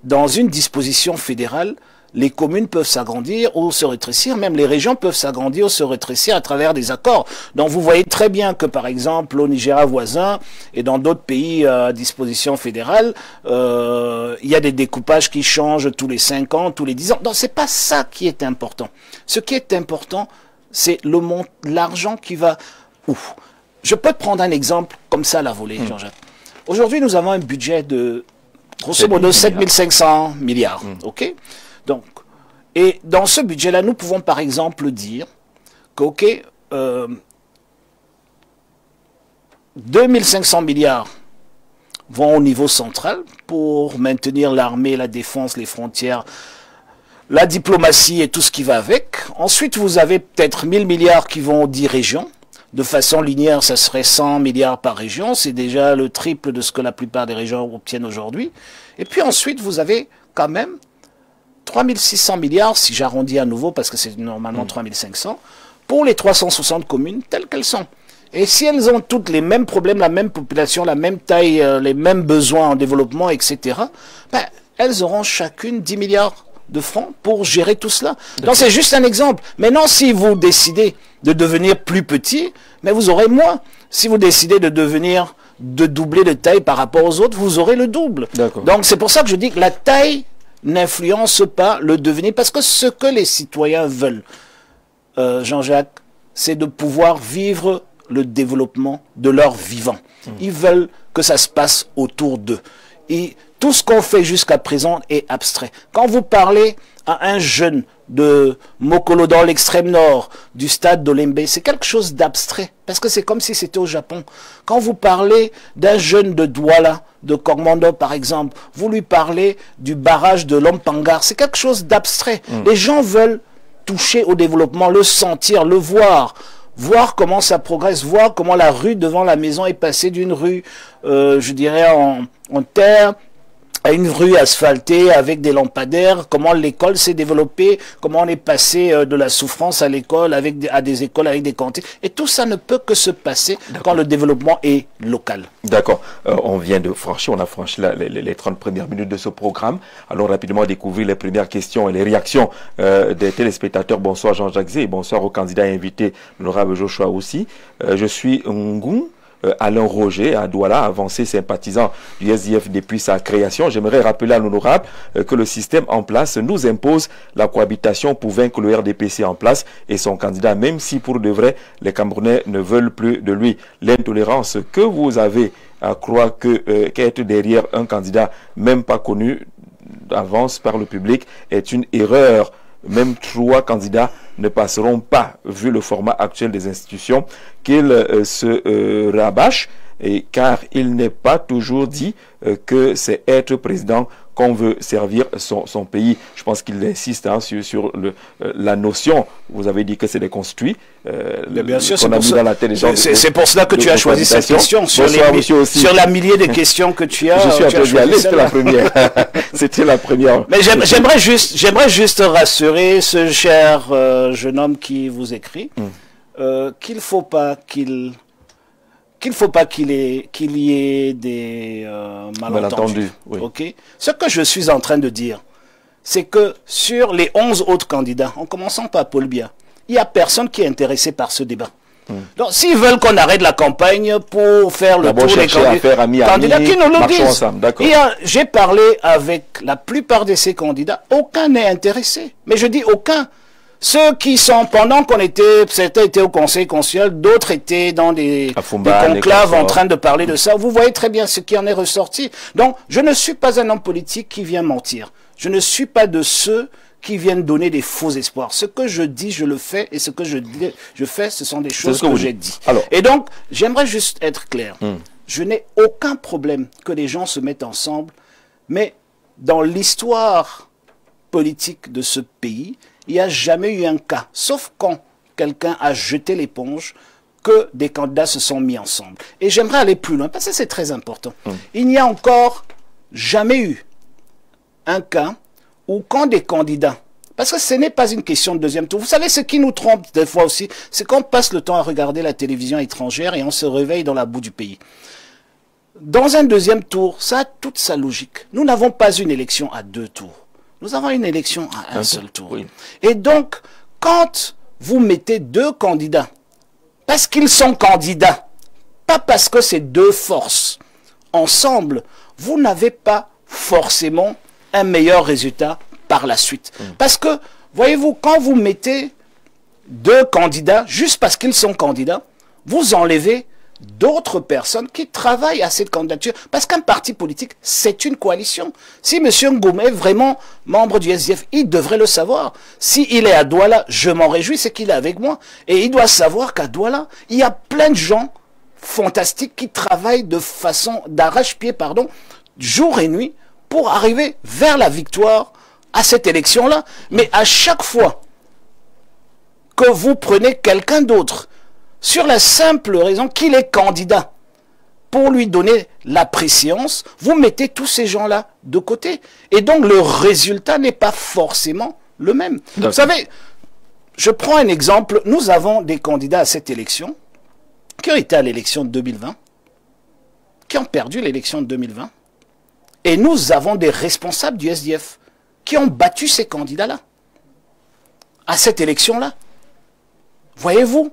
dans une disposition fédérale, les communes peuvent s'agrandir ou se rétrécir, même les régions peuvent s'agrandir ou se rétrécir à travers des accords. Donc vous voyez très bien que par exemple au Nigeria voisin et dans d'autres pays à disposition fédérale, il y a des découpages qui changent tous les 5 ans, tous les 10 ans. Donc c'est pas ça qui est important. Ce qui est important, c'est l'argent qui va où. Je peux te prendre un exemple comme ça à la volée, Jean-Jacques. Aujourd'hui, nous avons un budget de grosso modo 7500 milliards. Ok. Donc, et dans ce budget-là, nous pouvons par exemple dire que, 2500 milliards vont au niveau central pour maintenir l'armée, la défense, les frontières, la diplomatie et tout ce qui va avec. Ensuite, vous avez peut-être 1000 milliards qui vont aux 10 régions. De façon linéaire, ça serait 100 milliards par région. C'est déjà le triple de ce que la plupart des régions obtiennent aujourd'hui. Et puis ensuite, vous avez quand même 3600 milliards, si j'arrondis à nouveau, parce que c'est normalement 3500, pour les 360 communes telles qu'elles sont. Et si elles ont toutes les mêmes problèmes, la même population, la même taille, les mêmes besoins en développement, etc., ben, elles auront chacune 10 milliards de francs pour gérer tout cela. Donc c'est juste un exemple. Maintenant, si vous décidez de devenir plus petit, mais vous aurez moins. Si vous décidez de doubler de taille par rapport aux autres, vous aurez le double. Donc c'est pour ça que je dis que la taille n'influence pas le devenir, parce que ce que les citoyens veulent, Jean-Jacques, c'est de pouvoir vivre le développement de leur vivant. Ils veulent que ça se passe autour d'eux. Et tout ce qu'on fait jusqu'à présent est abstrait. Quand vous parlez à un jeune de Mokolo dans l'extrême nord du stade d'Olembe, c'est quelque chose d'abstrait, parce que c'est comme si c'était au Japon. Quand vous parlez d'un jeune de Douala, de Kormando par exemple, vous lui parlez du barrage de Lompangar, c'est quelque chose d'abstrait. Les gens veulent toucher au développement, le sentir, le voir comment ça progresse, voir comment la rue devant la maison est passée d'une rue, je dirais, en terre, à une rue asphaltée avec des lampadaires, comment l'école s'est développée, comment on est passé de la souffrance à l'école, à des écoles avec des cantines. Et tout ça ne peut que se passer quand le développement est local. D'accord. On a franchi les 30 premières minutes de ce programme. Allons rapidement découvrir les premières questions et les réactions des téléspectateurs. Bonsoir Jean-Jacques Zé et bonsoir aux candidats invités, l'honorable Joshua aussi. Je suis Ngung. Alain Roger à Douala, avancé sympathisant du SDF depuis sa création. J'aimerais rappeler à l'honorable que le système en place nous impose la cohabitation pour vaincre le RDPC en place et son candidat, même si pour de vrai, les Camerounais ne veulent plus de lui. L'intolérance que vous avez à croire qu'être derrière un candidat même pas connu d'avance par le public est une erreur. Même 3 candidats ne passeront pas, vu le format actuel des institutions, qu'ils se rabâchent, car il n'est pas toujours dit que c'est être président qu'on veut servir son pays. Je pense qu'il insiste sur la notion. Vous avez dit que c'est des construits. Bien sûr, c'est pour cela que tu as choisi cette question. Sur la millier de questions que tu as. Je suis un peu violé, c'était la première. C'était la première. Mais j'aimerais juste rassurer ce cher jeune homme qui vous écrit qu'il ne faut pas qu'il y ait des malentendus. Oui. Okay? Ce que je suis en train de dire, c'est que sur les 11 autres candidats, en commençant par Paul Biya, il n'y a personne qui est intéressé par ce débat. Donc, s'ils veulent qu'on arrête la campagne pour faire le tour des candidats qui nous le disent. J'ai parlé avec la plupart de ces candidats, aucun n'est intéressé. Mais je dis aucun. Ceux qui sont, pendant qu'on était, certains étaient au conseil constitutionnel, d'autres étaient dans des conclaves en train de parler de ça. Vous voyez très bien ce qui en est ressorti. Donc, je ne suis pas un homme politique qui vient mentir. Je ne suis pas de ceux qui viennent donner des faux espoirs. Ce que je dis, je le fais, et ce que je fais, ce sont des choses que j'ai dit. Et donc, j'aimerais juste être clair. Je n'ai aucun problème que les gens se mettent ensemble, mais dans l'histoire politique de ce pays, il n'y a jamais eu un cas, sauf quand quelqu'un a jeté l'éponge, que des candidats se sont mis ensemble. Et j'aimerais aller plus loin, parce que c'est très important. Il n'y a encore jamais eu un cas où quand des candidats, parce que ce n'est pas une question de deuxième tour, vous savez ce qui nous trompe des fois aussi, c'est qu'on passe le temps à regarder la télévision étrangère et on se réveille dans la boue du pays. Dans un deuxième tour, ça a toute sa logique. Nous n'avons pas une élection à 2 tours. Nous avons une élection à un seul tour. Oui. Et donc, quand vous mettez 2 candidats, parce qu'ils sont candidats, pas parce que c'est 2 forces, ensemble, vous n'avez pas forcément un meilleur résultat par la suite. Parce que, voyez-vous, quand vous mettez 2 candidats, juste parce qu'ils sont candidats, vous enlevez d'autres personnes qui travaillent à cette candidature. Parce qu'un parti politique, c'est une coalition. Si M. Ngoum est vraiment membre du SDF, il devrait le savoir. S'il est à Douala, je m'en réjouis, c'est qu'il est avec moi. Et il doit savoir qu'à Douala, il y a plein de gens fantastiques qui travaillent de façon d'arrache-pied, pardon, jour et nuit, pour arriver vers la victoire à cette élection-là. Mais à chaque fois que vous prenez quelqu'un d'autre, sur la simple raison qu'il est candidat, pour lui donner la préséance, vous mettez tous ces gens-là de côté. Et donc le résultat n'est pas forcément le même. Vous savez, je prends un exemple. Nous avons des candidats à cette élection qui ont été à l'élection de 2020, qui ont perdu l'élection de 2020. Et nous avons des responsables du SDF qui ont battu ces candidats-là à cette élection-là. Voyez-vous,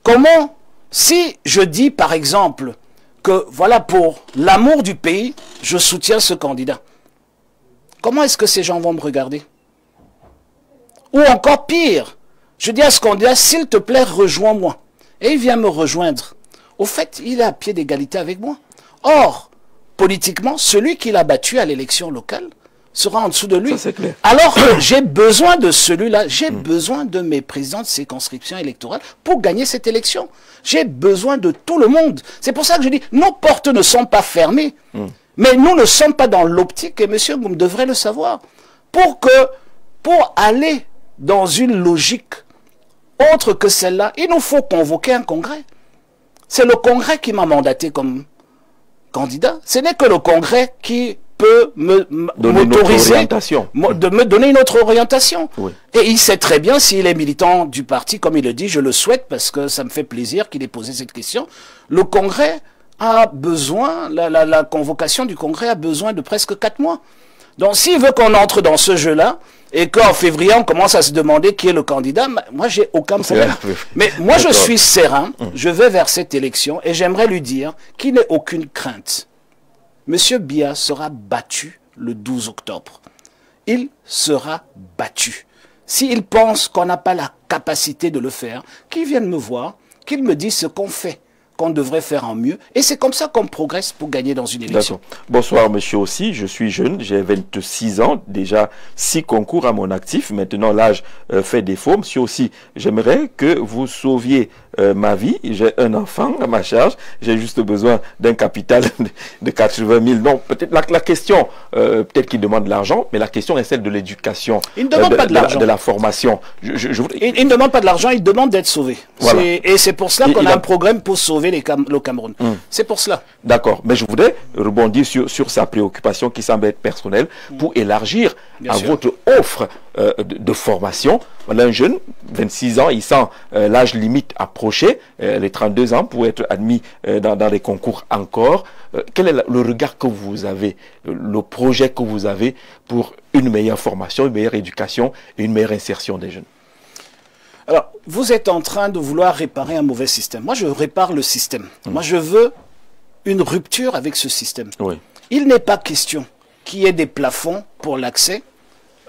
comment, si je dis par exemple que voilà, pour l'amour du pays, je soutiens ce candidat, comment est-ce que ces gens vont me regarder? Ou encore pire, je dis à ce candidat, s'il te plaît, rejoins-moi. Et il vient me rejoindre. Au fait, il est à pied d'égalité avec moi. Or, politiquement, celui qui l'a battu à l'élection locale sera en dessous de lui. Ça, c'est clair. Alors que j'ai besoin de celui-là, j'ai besoin de mes présidents de circonscriptions électorales pour gagner cette élection. J'ai besoin de tout le monde. C'est pour ça que je dis, nos portes ne sont pas fermées. Mais nous ne sommes pas dans l'optique, et monsieur, vous devrez le savoir, pour aller dans une logique autre que celle-là, il nous faut convoquer un congrès. C'est le congrès qui m'a mandaté comme candidat. Ce n'est que le congrès qui peut m'autoriser de me donner une autre orientation. Oui. Et il sait très bien s'il est militant du parti, comme il le dit, je le souhaite parce que ça me fait plaisir qu'il ait posé cette question. Le congrès a besoin, la convocation du congrès a besoin de presque 4 mois. Donc s'il veut qu'on entre dans ce jeu-là, et qu'en février on commence à se demander qui est le candidat, moi j'ai aucun problème. Mais moi je suis serein, je vais vers cette élection et j'aimerais lui dire qu'il n'ait aucune crainte. Monsieur Biya sera battu le 12 octobre. Il sera battu. S'il pense qu'on n'a pas la capacité de le faire, qu'il vienne me voir, qu'il me dise ce qu'on fait, qu'on devrait faire en mieux. Et c'est comme ça qu'on progresse pour gagner dans une élection. Bonsoir monsieur aussi, je suis jeune, j'ai 26 ans, déjà 6 concours à mon actif. Maintenant l'âge fait défaut. Monsieur aussi, j'aimerais que vous sauviez ma vie. J'ai un enfant à ma charge, j'ai juste besoin d'un capital de 80 000. Non, peut-être la question, peut-être qu'il demande de l'argent, mais la question est celle de l'éducation. Il ne demande pas de l'argent. De la formation. Il ne demande pas de l'argent, il demande d'être sauvé. Voilà. Et c'est pour cela qu'on a un programme pour sauver le Cameroun. C'est pour cela. D'accord, mais je voudrais rebondir sur sa préoccupation qui semble être personnelle pour élargir à votre offre de formation. Voilà un jeune, 26 ans, il sent l'âge limite approcher, les 32 ans pour être admis dans les concours encore. Quel est le regard que vous avez, le projet que vous avez pour une meilleure formation, une meilleure éducation et une meilleure insertion des jeunes? Alors, vous êtes en train de vouloir réparer un mauvais système. Moi, je répare le système. Moi, je veux une rupture avec ce système. Oui. Il n'est pas question qu'il y ait des plafonds pour l'accès,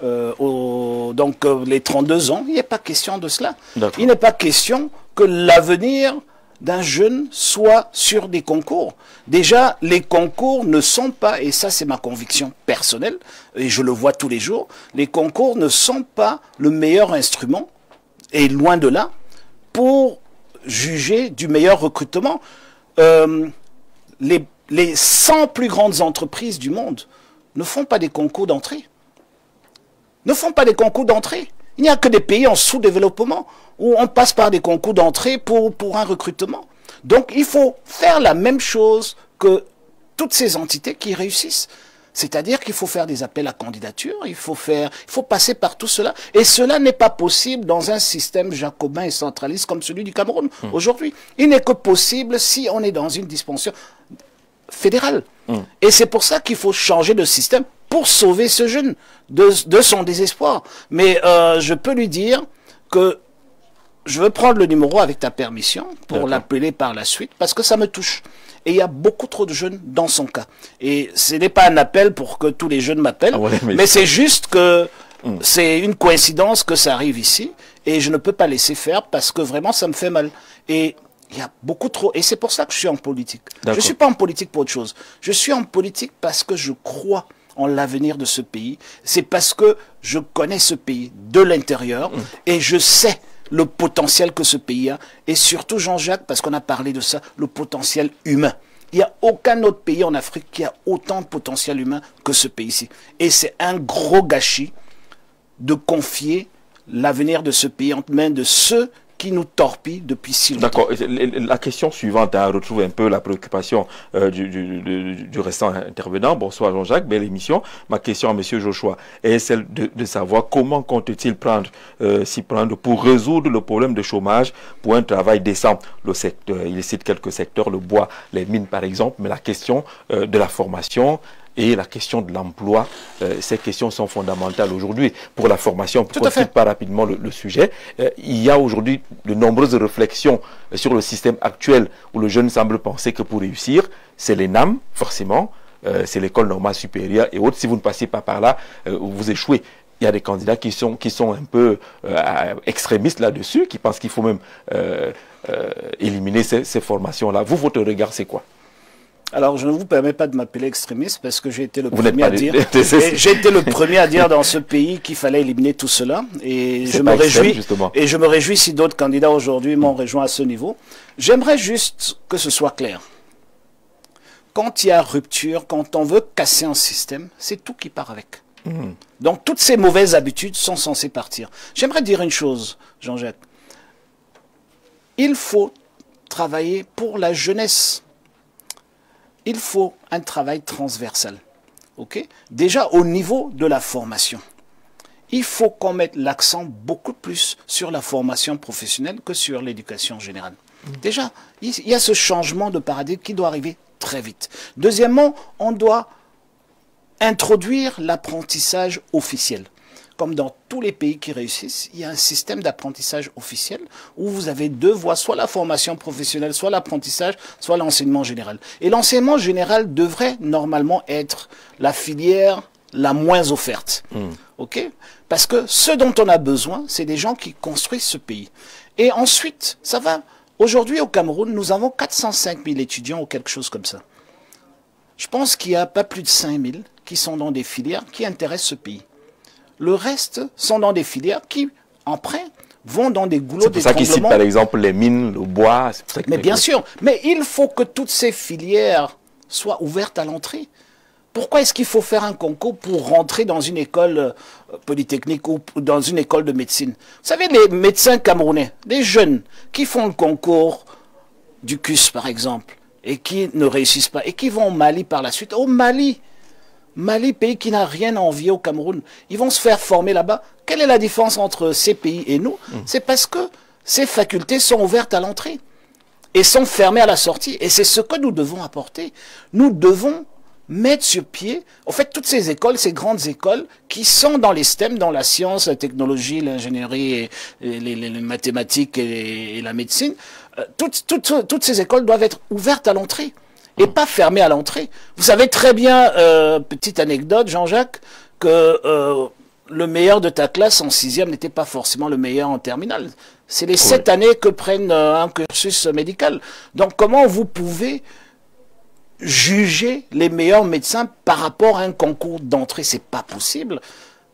donc les 32 ans. Il n'est pas question de cela. Il n'est pas question que l'avenir d'un jeune soit sur des concours. Déjà, les concours ne sont pas, et ça c'est ma conviction personnelle, et je le vois tous les jours, les concours ne sont pas le meilleur instrument, et loin de là, pour juger du meilleur recrutement. Les 100 plus grandes entreprises du monde ne font pas des concours d'entrée. Ne font pas des concours d'entrée. Il n'y a que des pays en sous-développement où on passe par des concours d'entrée pour un recrutement. Donc il faut faire la même chose que toutes ces entités qui réussissent. C'est-à-dire qu'il faut faire des appels à candidature, il faut passer par tout cela. Et cela n'est pas possible dans un système jacobin et centraliste comme celui du Cameroun aujourd'hui. Il n'est que possible si on est dans une dispensation fédérale. Et c'est pour ça qu'il faut changer de système pour sauver ce jeune de son désespoir. Mais je peux lui dire que je veux prendre le numéro avec ta permission pour l'appeler par la suite parce que ça me touche. Et il y a beaucoup trop de jeunes dans son cas. Et ce n'est pas un appel pour que tous les jeunes m'appellent, mais c'est juste que c'est une coïncidence que ça arrive ici. Et je ne peux pas laisser faire parce que vraiment ça me fait mal. Et il y a beaucoup trop... Et c'est pour ça que je suis en politique. Je ne suis pas en politique pour autre chose. Je suis en politique parce que je crois en l'avenir de ce pays. C'est parce que je connais ce pays de l'intérieur et je sais le potentiel que ce pays a. Et surtout, Jean-Jacques, parce qu'on a parlé de ça, le potentiel humain. Il n'y a aucun autre pays en Afrique qui a autant de potentiel humain que ce pays-ci. Et c'est un gros gâchis de confier l'avenir de ce pays entre mains de ceux qui nous torpillent depuis si longtemps. D'accord. La question suivante retrouve un peu la préoccupation du restant intervenant. Bonsoir Jean-Jacques, belle émission. Ma question à M. Joshua est celle de savoir comment compte-t-il s'y prendre pour résoudre le problème de chômage pour un travail décent. Le secteur, il cite quelques secteurs, le bois, les mines par exemple, mais la question de la formation et la question de l'emploi, ces questions sont fondamentales aujourd'hui pour la formation. Pour qu'on ne quitte pas rapidement le sujet, il y a aujourd'hui de nombreuses réflexions sur le système actuel où le jeune semble penser que pour réussir, c'est l'ENAM, forcément, c'est l'école normale supérieure et autres. Si vous ne passez pas par là, vous échouez. Il y a des candidats qui sont un peu extrémistes là-dessus, qui pensent qu'il faut même éliminer ces formations-là. Vous, votre regard, c'est quoi? Alors, je ne vous permets pas de m'appeler extrémiste parce que j'ai été le premier à dire. J'ai été le premier à dire dans ce pays qu'il fallait éliminer tout cela. Et je me réjouis. Justement. Et je me réjouis si d'autres candidats aujourd'hui m'ont rejoint à ce niveau. J'aimerais juste que ce soit clair. Quand il y a rupture, quand on veut casser un système, c'est tout qui part avec. Donc, toutes ces mauvaises habitudes sont censées partir. J'aimerais dire une chose, Jean-Jacques. Il faut travailler pour la jeunesse. Il faut un travail transversal. Okay? Déjà, au niveau de la formation, il faut qu'on mette l'accent beaucoup plus sur la formation professionnelle que sur l'éducation générale. Déjà, il y a ce changement de paradigme qui doit arriver très vite. Deuxièmement, on doit introduire l'apprentissage officiel. Comme dans tous les pays qui réussissent, il y a un système d'apprentissage officiel où vous avez deux voies, soit la formation professionnelle, soit l'apprentissage, soit l'enseignement général. Et l'enseignement général devrait normalement être la filière la moins offerte. Okay? Parce que ce dont on a besoin, c'est des gens qui construisent ce pays. Et ensuite, ça va. Aujourd'hui, au Cameroun, nous avons 405 000 étudiants ou quelque chose comme ça. Je pense qu'il n'y a pas plus de 5 000 qui sont dans des filières qui intéressent ce pays. Le reste sont dans des filières qui, après, vont dans des goulots d'étranglement. C'est pour ça qu'ils citent, par exemple, les mines, le bois. Mais bien sûr. Mais il faut que toutes ces filières soient ouvertes à l'entrée. Pourquoi est-ce qu'il faut faire un concours pour rentrer dans une école polytechnique ou dans une école de médecine? Vous savez, les médecins camerounais, des jeunes qui font le concours du CUS, par exemple, et qui ne réussissent pas, et qui vont au Mali par la suite. Au Mali, pays qui n'a rien à envier au Cameroun, ils vont se faire former là-bas. Quelle est la différence entre ces pays et nous? C'est parce que ces facultés sont ouvertes à l'entrée et sont fermées à la sortie. Et c'est ce que nous devons apporter. Nous devons mettre sur pied, en fait, toutes ces écoles, ces grandes écoles qui sont dans les STEM, dans la science, la technologie, l'ingénierie, les mathématiques et la médecine. Toutes ces écoles doivent être ouvertes à l'entrée. Et pas fermé à l'entrée. Vous savez très bien, petite anecdote, Jean-Jacques, que le meilleur de ta classe en 6e n'était pas forcément le meilleur en terminale. C'est les 7 années que prennent un cursus médical. Donc comment vous pouvez juger les meilleurs médecins par rapport à un concours d'entrée? C'est pas possible.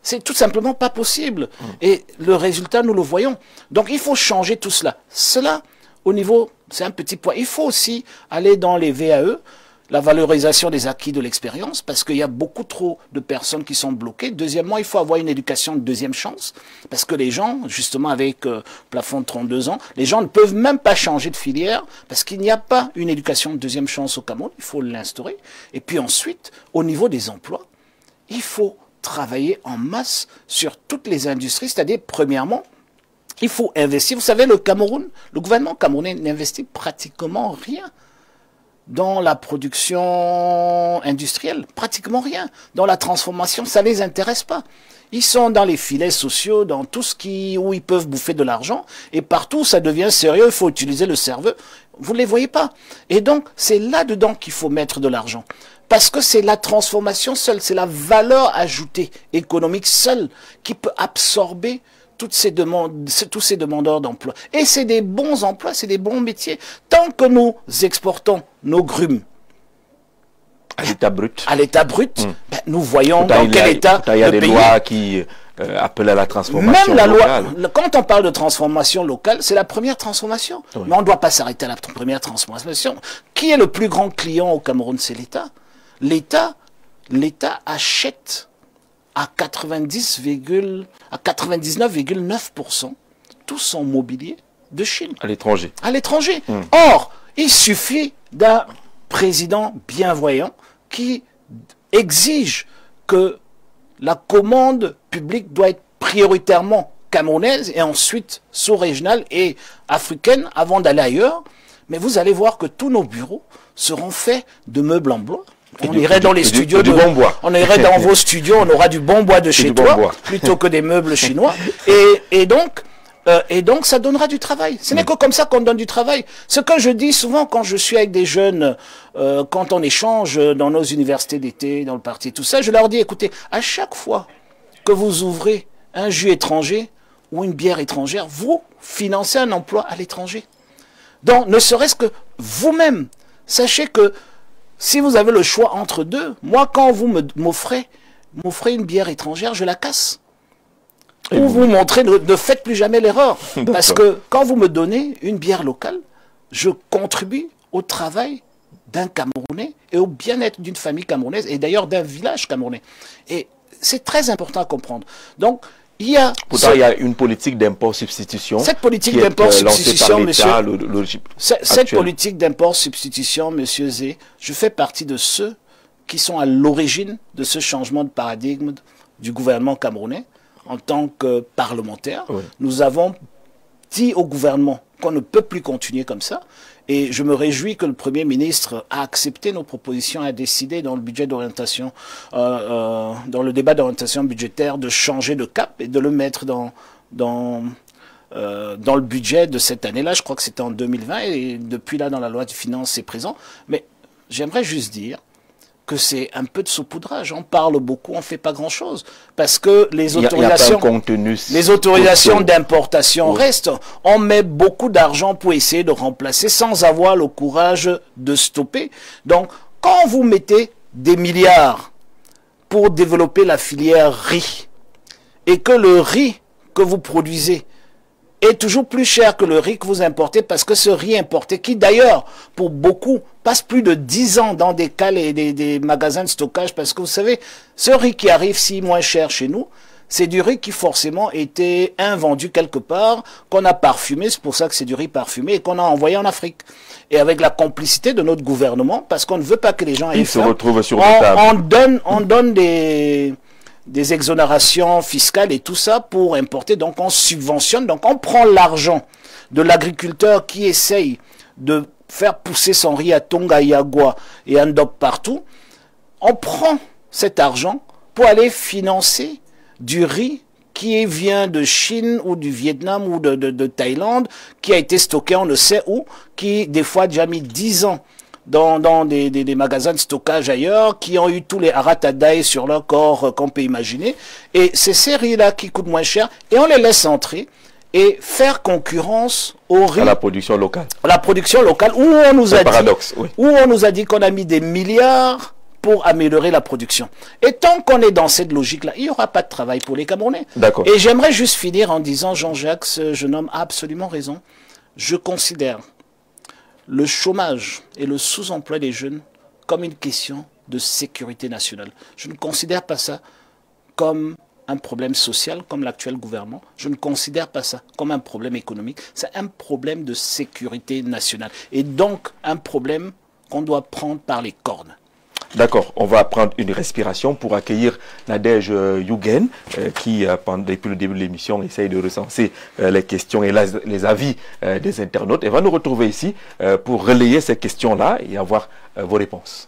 C'est tout simplement pas possible. Et le résultat, nous le voyons. Donc il faut changer tout cela. Cela, au niveau, c'est un petit point. Il faut aussi aller dans les VAE, la valorisation des acquis de l'expérience, parce qu'il y a beaucoup trop de personnes qui sont bloquées. Deuxièmement, il faut avoir une éducation de deuxième chance, parce que les gens, justement avec plafond de 32 ans, les gens ne peuvent même pas changer de filière, parce qu'il n'y a pas une éducation de deuxième chance au Cameroun, il faut l'instaurer. Et puis ensuite, au niveau des emplois, il faut travailler en masse sur toutes les industries, c'est-à-dire, premièrement, il faut investir. Vous savez, le gouvernement camerounais n'investit pratiquement rien dans la production industrielle. Pratiquement rien. Dans la transformation, ça ne les intéresse pas. Ils sont dans les filets sociaux, dans tout ce où ils peuvent bouffer de l'argent. Et partout, ça devient sérieux, il faut utiliser le cerveau. Vous ne les voyez pas. Et donc, c'est là-dedans qu'il faut mettre de l'argent. Parce que c'est la transformation seule, c'est la valeur ajoutée économique seule qui peut absorber tous ces demandeurs d'emploi. Et c'est des bons emplois, c'est des bons métiers. Tant que nous exportons nos grumes À l'état brut. À l'état brut, nous voyons Pourtant, dans quel état il y a le des pays. lois qui appellent à la transformation Même la locale. loi, quand on parle de transformation locale, c'est la première transformation. Oui. Mais on ne doit pas s'arrêter à la première transformation. Qui est le plus grand client au Cameroun? C'est l'État. L'État achète à 99,9% tout son mobilier de Chine. À l'étranger. À l'étranger. Or, il suffit d'un président bienvoyant qui exige que la commande publique doit être prioritairement camerounaise et ensuite sous-régionale et africaine avant d'aller ailleurs. Mais vous allez voir que tous nos bureaux seront faits de meubles en bois. On irait dans les studios du bon bois. On irait dans vos studios, on aura du bon bois de chez toi, plutôt que des meubles chinois. Et donc, ça donnera du travail. Ce n'est que comme ça qu'on donne du travail. Ce que je dis souvent quand je suis avec des jeunes, quand on échange dans nos universités d'été, dans le parti, tout ça, je leur dis, écoutez, à chaque fois que vous ouvrez un jus étranger ou une bière étrangère, vous financez un emploi à l'étranger. Donc, ne serait-ce que vous-même, sachez que si vous avez le choix entre deux, moi, quand vous m'offrez une bière étrangère, je la casse. Ou vous montrez, ne faites plus jamais l'erreur. Parce que quand vous me donnez une bière locale, je contribue au travail d'un Camerounais et au bien-être d'une famille camerounaise et d'ailleurs d'un village camerounais. Et c'est très important à comprendre. Donc, Pourtant, il y a une politique d'import-substitution. Cette politique d'import-substitution, monsieur, cette politique d'import-substitution, monsieur Zé, je fais partie de ceux qui sont à l'origine de ce changement de paradigme du gouvernement camerounais. En tant que parlementaire, nous avons dit au gouvernement qu'on ne peut plus continuer comme ça. Et je me réjouis que le Premier ministre a accepté nos propositions, a décidé dans le budget d'orientation, dans le débat d'orientation budgétaire, de changer de cap et de le mettre dans le budget de cette année-là. Je crois que c'était en 2020 et depuis là, dans la loi de finances, c'est présent. Mais j'aimerais juste dire que c'est un peu de saupoudrage. On parle beaucoup, on ne fait pas grand-chose. Parce que les autorisations d'importation restent. On met beaucoup d'argent pour essayer de remplacer sans avoir le courage de stopper. Donc, quand vous mettez des milliards pour développer la filière riz, et que le riz que vous produisez est toujours plus cher que le riz que vous importez, parce que ce riz importé, qui d'ailleurs, pour beaucoup, passe plus de 10 ans dans des cales et des magasins de stockage, parce que vous savez, ce riz qui arrive si moins cher chez nous, c'est du riz qui forcément était invendu quelque part, qu'on a parfumé, c'est pour ça que c'est du riz parfumé, et qu'on a envoyé en Afrique. Et avec la complicité de notre gouvernement, parce qu'on ne veut pas que les gens aient faim, se retrouvent sur la table. On donne des exonérations fiscales et tout ça pour importer. Donc on subventionne, donc on prend l'argent de l'agriculteur qui essaye de faire pousser son riz à Tonga, Yagua et à Ndop partout. On prend cet argent pour aller financer du riz qui vient de Chine ou du Vietnam ou de Thaïlande, qui a été stocké on ne sait où, qui des fois a déjà mis 10 ans dans des magasins de stockage ailleurs, qui ont eu tous les haratadaï sur leur corps qu'on peut imaginer. Et c'est ces riz-là qui coûtent moins cher, et on les laisse entrer et faire concurrence au riz. À la production locale. La production locale, où on nous a paradoxe, oui. Où on nous a dit qu'on a mis des milliards pour améliorer la production. Et tant qu'on est dans cette logique-là, il n'y aura pas de travail pour les Camerounais. D'accord. Et j'aimerais juste finir en disant, Jean-Jacques, ce jeune homme a absolument raison. Je considère le chômage et le sous-emploi des jeunes comme une question de sécurité nationale. Je ne considère pas ça comme un problème social, comme l'actuel gouvernement. Je ne considère pas ça comme un problème économique. C'est un problème de sécurité nationale. Et donc, un problème qu'on doit prendre par les cornes. D'accord, on va prendre une respiration pour accueillir Nadège Yougen qui, depuis le début de l'émission, essaye de recenser les questions et les avis des internautes. Elle va nous retrouver ici pour relayer ces questions-là et avoir vos réponses.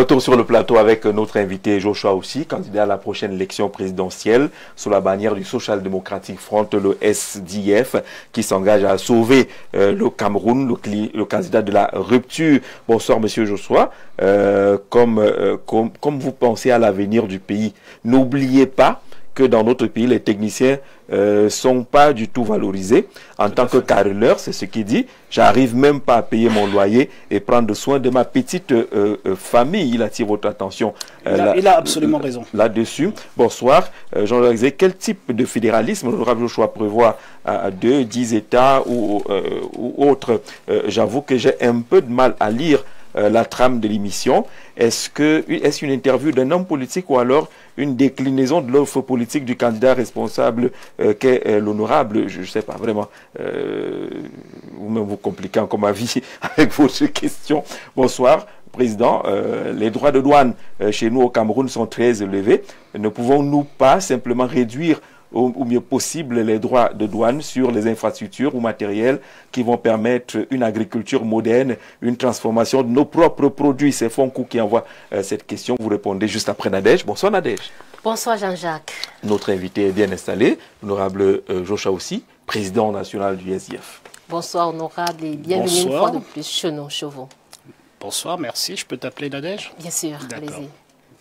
retour sur le plateau avec notre invité Joshua aussi, candidat à la prochaine élection présidentielle sous la bannière du Social Democratic Front, le SDF, qui s'engage à sauver le Cameroun, le candidat de la rupture. Bonsoir Monsieur Joshua. Comme vous pensez à l'avenir du pays, n'oubliez pas que dans notre pays, les techniciens sont pas du tout valorisés. En tant que carreleur, c'est ce qu'il dit, j'arrive même pas à payer mon loyer et prendre soin de ma petite famille. Il attire votre attention. Il a absolument raison. Là-dessus. Bonsoir. Jean-Jacques Zé, quel type de fédéralisme l'honorable Joshua prévoit à 2, 10 États ou autres? J'avoue que j'ai un peu de mal à lire la trame de l'émission. Est-ce une interview d'un homme politique ou alors une déclinaison de l'offre politique du candidat responsable qu'est l'honorable? Je ne sais pas vraiment. Vous-même vous compliquez encore ma vie avec votre question. Bonsoir. Président, les droits de douane chez nous au Cameroun sont très élevés. Ne pouvons-nous pas simplement réduire au mieux possible les droits de douane sur les infrastructures ou matériels qui vont permettre une agriculture moderne, une transformation de nos propres produits? C'est Fonkou qui envoie cette question. Vous répondez juste après Nadège. Bonsoir Nadège. Bonsoir Jean-Jacques. Notre invité est bien installé, l'honorable Joshua aussi, président national du SDF. Bonsoir honorable et bienvenue une fois de plus chez nos chevaux. Bonsoir, merci. Je peux t'appeler Nadège? Bien sûr, allez-y.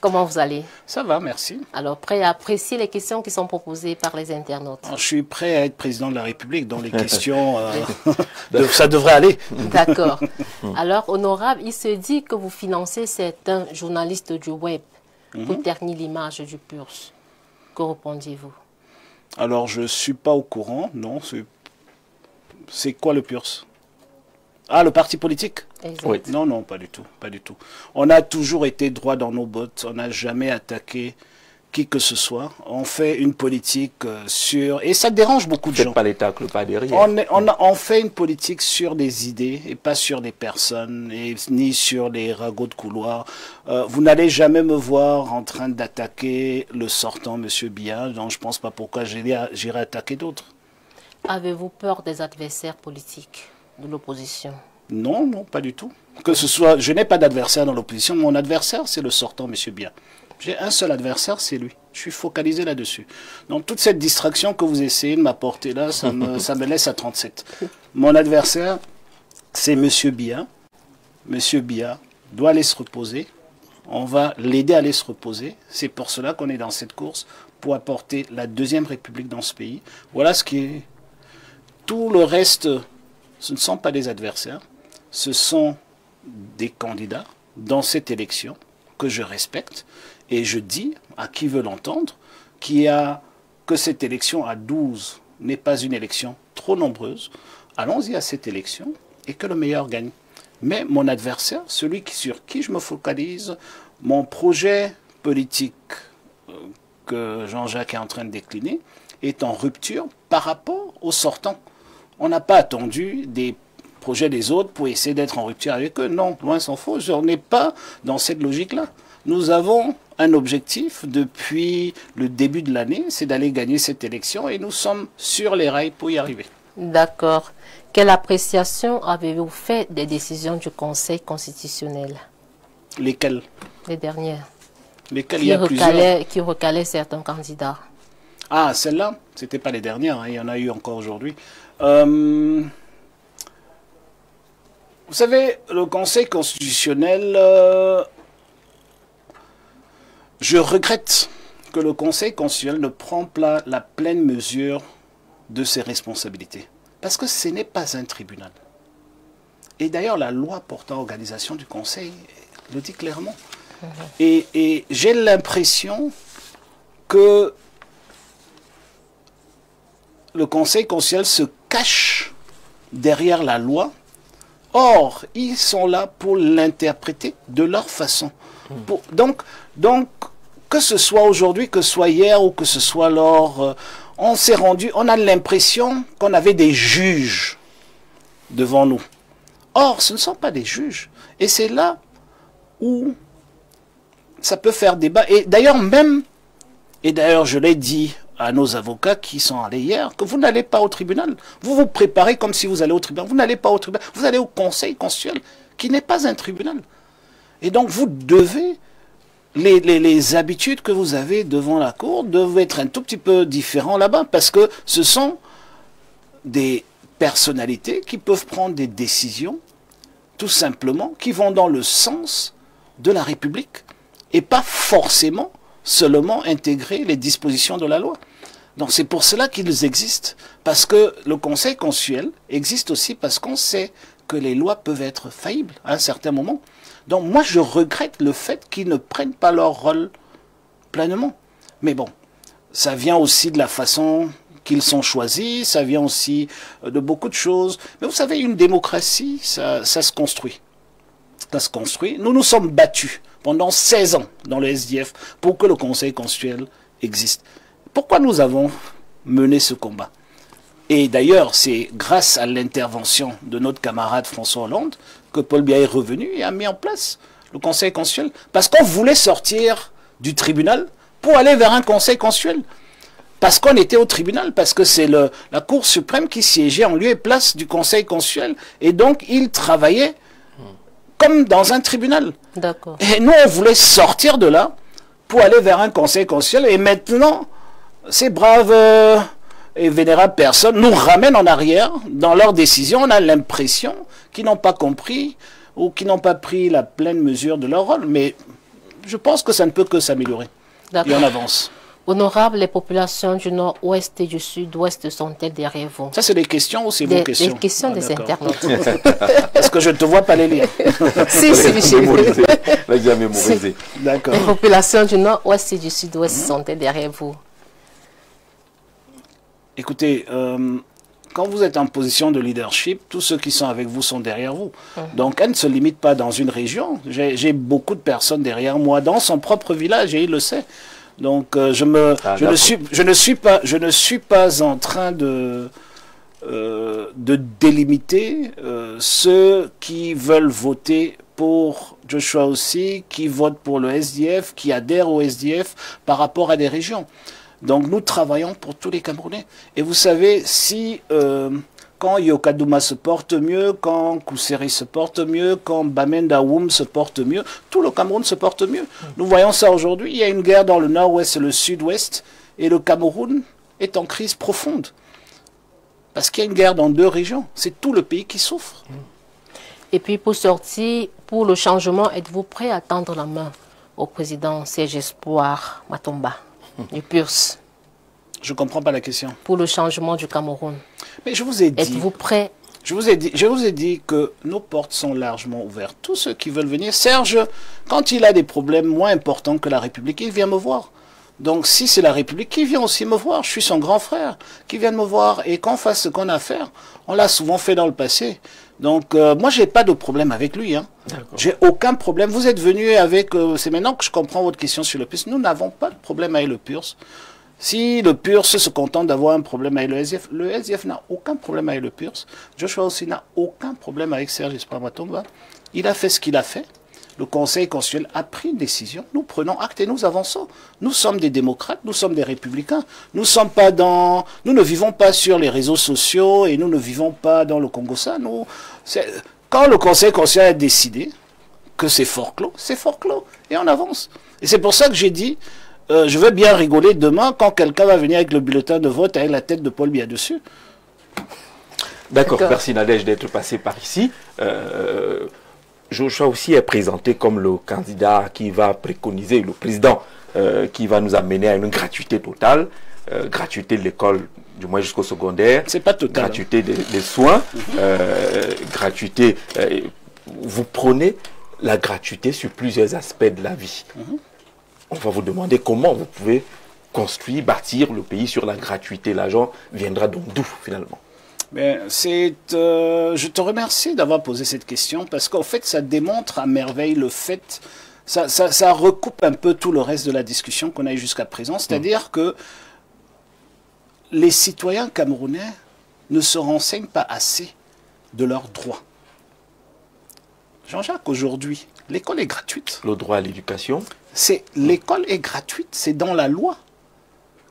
Comment vous allez? Ça va, merci. Alors, prêt à apprécier les questions qui sont proposées par les internautes? Alors, je suis prêt à être président de la République, donc les questions, ça devrait aller. D'accord. Alors, honorable, il se dit que vous financez certains journalistes du web pour ternir l'image du PURS. Que répondiez-vous? Alors, je ne suis pas au courant, non. C'est quoi le PURS? Ah, le parti politique? Oui. Non, non, pas du tout, pas du tout. On a toujours été droit dans nos bottes, on n'a jamais attaqué qui que ce soit. On fait une politique et ça dérange beaucoup de gens. Pas les tacles, pas derrière. On fait une politique sur des idées et pas sur des personnes, ni sur les ragots de couloir. Vous n'allez jamais me voir en train d'attaquer le sortant, M. Biya, donc je ne pense pas pourquoi j'irai attaquer d'autres. Avez-vous peur des adversaires politiques de l'opposition? Non, non, pas du tout. Je n'ai pas d'adversaire dans l'opposition. Mon adversaire, c'est le sortant, M. Biya. J'ai un seul adversaire, c'est lui. Je suis focalisé là-dessus. Donc, toute cette distraction que vous essayez de m'apporter là, ça me laisse à 37. Mon adversaire, c'est M. Biya. M. Biya doit aller se reposer. On va l'aider à aller se reposer. C'est pour cela qu'on est dans cette course, pour apporter la deuxième République dans ce pays. Voilà ce qui est... Tout le reste, ce ne sont pas des adversaires. Ce sont des candidats dans cette élection que je respecte et je dis à qui veut l'entendre que cette élection à 12 n'est pas une élection trop nombreuse. Allons-y à cette élection et que le meilleur gagne. Mais mon adversaire, celui sur qui je me focalise, mon projet politique que Jean-Jacques est en train de décliner, est en rupture par rapport aux sortants. On n'a pas attendu des projets des autres pour essayer d'être en rupture avec eux. Non, loin s'en faut, on n'est pas dans cette logique-là. Nous avons un objectif depuis le début de l'année, c'est d'aller gagner cette élection et nous sommes sur les rails pour y arriver. D'accord. Quelle appréciation avez-vous fait des décisions du Conseil constitutionnel? Lesquelles? Les dernières. Lesquelles? Il y a plusieurs. Qui recalaient certains candidats. Ah, celles-là, ce n'était pas les dernières, hein, il y en a eu encore aujourd'hui. Vous savez, le Conseil constitutionnel, je regrette que le Conseil constitutionnel ne prend pas la pleine mesure de ses responsabilités. Parce que ce n'est pas un tribunal. Et d'ailleurs, la loi portant organisation du Conseil le dit clairement. Et j'ai l'impression que le Conseil constitutionnel se cache derrière la loi. Or, ils sont là pour l'interpréter de leur façon. Donc, que ce soit aujourd'hui, que ce soit hier ou que ce soit lors, on a l'impression qu'on avait des juges devant nous. Or, ce ne sont pas des juges. Et c'est là où ça peut faire débat. Et d'ailleurs, je l'ai dit à nos avocats qui sont allés hier, que vous n'allez pas au tribunal. Vous vous préparez comme si vous allez au tribunal. Vous n'allez pas au tribunal. Vous allez au Conseil constitutionnel, qui n'est pas un tribunal. Et donc vous devez, les habitudes que vous avez devant la cour doivent être un tout petit peu différents là-bas, parce que ce sont des personnalités qui peuvent prendre des décisions, tout simplement, qui vont dans le sens de la République, et pas forcément seulement intégrer les dispositions de la loi. Donc c'est pour cela qu'ils existent, parce que le Conseil constitutionnel existe aussi parce qu'on sait que les lois peuvent être faillibles à un certain moment. Donc moi je regrette le fait qu'ils ne prennent pas leur rôle pleinement. Mais bon, ça vient aussi de la façon qu'ils sont choisis, ça vient aussi de beaucoup de choses. Mais vous savez, une démocratie, ça se construit. Ça se construit. Nous nous sommes battus pendant 16 ans dans le SDF pour que le Conseil constitutionnel existe. Pourquoi nous avons mené ce combat? Et d'ailleurs, c'est grâce à l'intervention de notre camarade François Hollande que Paul Biya est revenu et a mis en place le Conseil constitutionnel. Parce qu'on voulait sortir du tribunal pour aller vers un Conseil constitutionnel. Parce qu'on était au tribunal, parce que c'est la Cour suprême qui siégeait en lieu et place du Conseil constitutionnel. Et donc, il travaillait comme dans un tribunal. D'accord. Et nous, on voulait sortir de là pour aller vers un Conseil constitutionnel. Et maintenant, ces braves et vénérables personnes nous ramènent en arrière dans leurs décisions. On a l'impression qu'ils n'ont pas compris ou qu'ils n'ont pas pris la pleine mesure de leur rôle. Mais je pense que ça ne peut que s'améliorer. Et on avance. Honorable, les populations du nord-ouest et du sud-ouest sont-elles derrière vous? Ça, c'est des questions ou c'est vos questions? Des questions des internautes. Est-ce que je ne te vois pas les lire? Si, Michel. Là, j'ai mémorisé. D'accord. Les populations du nord-ouest et du sud-ouest sont-elles derrière vous? Écoutez, quand vous êtes en position de leadership, tous ceux qui sont avec vous sont derrière vous. Donc, elle ne se limite pas dans une région. J'ai beaucoup de personnes derrière moi dans son propre village et il le sait. Donc, je ne suis pas en train de délimiter ceux qui veulent voter pour Joshua aussi, qui votent pour le SDF, qui adhèrent au SDF par rapport à des régions. Donc nous travaillons pour tous les Camerounais. Et vous savez, si quand Yokadouma se porte mieux, quand Kousseri se porte mieux, quand Bamenda Woum se porte mieux, tout le Cameroun se porte mieux. Nous voyons ça aujourd'hui. Il y a une guerre dans le nord-ouest et le sud-ouest, et le Cameroun est en crise profonde. Parce qu'il y a une guerre dans deux régions. C'est tout le pays qui souffre. Et puis pour sortir, pour le changement, êtes-vous prêt à tendre la main au président Serge Espoir Matomba du PURS? Je ne comprends pas la question. Pour le changement du Cameroun. Mais je vous ai dit... Êtes-vous prêt? Je vous ai dit que nos portes sont largement ouvertes. Tous ceux qui veulent venir, Serge, quand il a des problèmes moins importants que la République, il vient me voir. Donc si c'est la République, qui vient aussi me voir? Je suis son grand frère, qui vient me voir. Et qu'on fasse ce qu'on a à faire, on l'a souvent fait dans le passé. Donc moi, j'ai pas de problème avec lui. Hein. J'ai aucun problème. Vous êtes venu avec... c'est maintenant que je comprends votre question sur le PURS. Nous n'avons pas de problème avec le PURS. Si le PURS se contente d'avoir un problème avec le SDF n'a aucun problème avec le PURS. Joshua aussi n'a aucun problème avec Serge Espoir Matomba. Il a fait ce qu'il a fait. Le Conseil constitutionnel a pris une décision. Nous prenons acte et nous avançons. Nous sommes des démocrates, nous sommes des républicains. Nous ne vivons pas sur les réseaux sociaux et nous ne vivons pas dans le Congo-Ça. Quand le Conseil constitutionnel a décidé que c'est fort clos et on avance. Et c'est pour ça que j'ai dit... je vais bien rigoler demain quand quelqu'un va venir avec le bulletin de vote avec la tête de Paul Biya dessus. D'accord, merci Nadège d'être passé par ici. Joshua aussi est présenté comme le candidat qui va préconiser, le président qui va nous amener à une gratuité totale, gratuité de l'école, du moins jusqu'au secondaire. C'est pas total. Gratuité des soins, gratuité. Vous prenez la gratuité sur plusieurs aspects de la vie. On va vous demander comment vous pouvez construire, bâtir le pays sur la gratuité. L'argent viendra donc d'où finalement? Je te remercie d'avoir posé cette question parce qu'en fait, ça démontre à merveille le fait, ça recoupe un peu tout le reste de la discussion qu'on a eu jusqu'à présent, c'est-à-dire que les citoyens camerounais ne se renseignent pas assez de leurs droits. Jean-Jacques, aujourd'hui, l'école est gratuite. Le droit à l'éducation? L'école est gratuite, c'est dans la loi.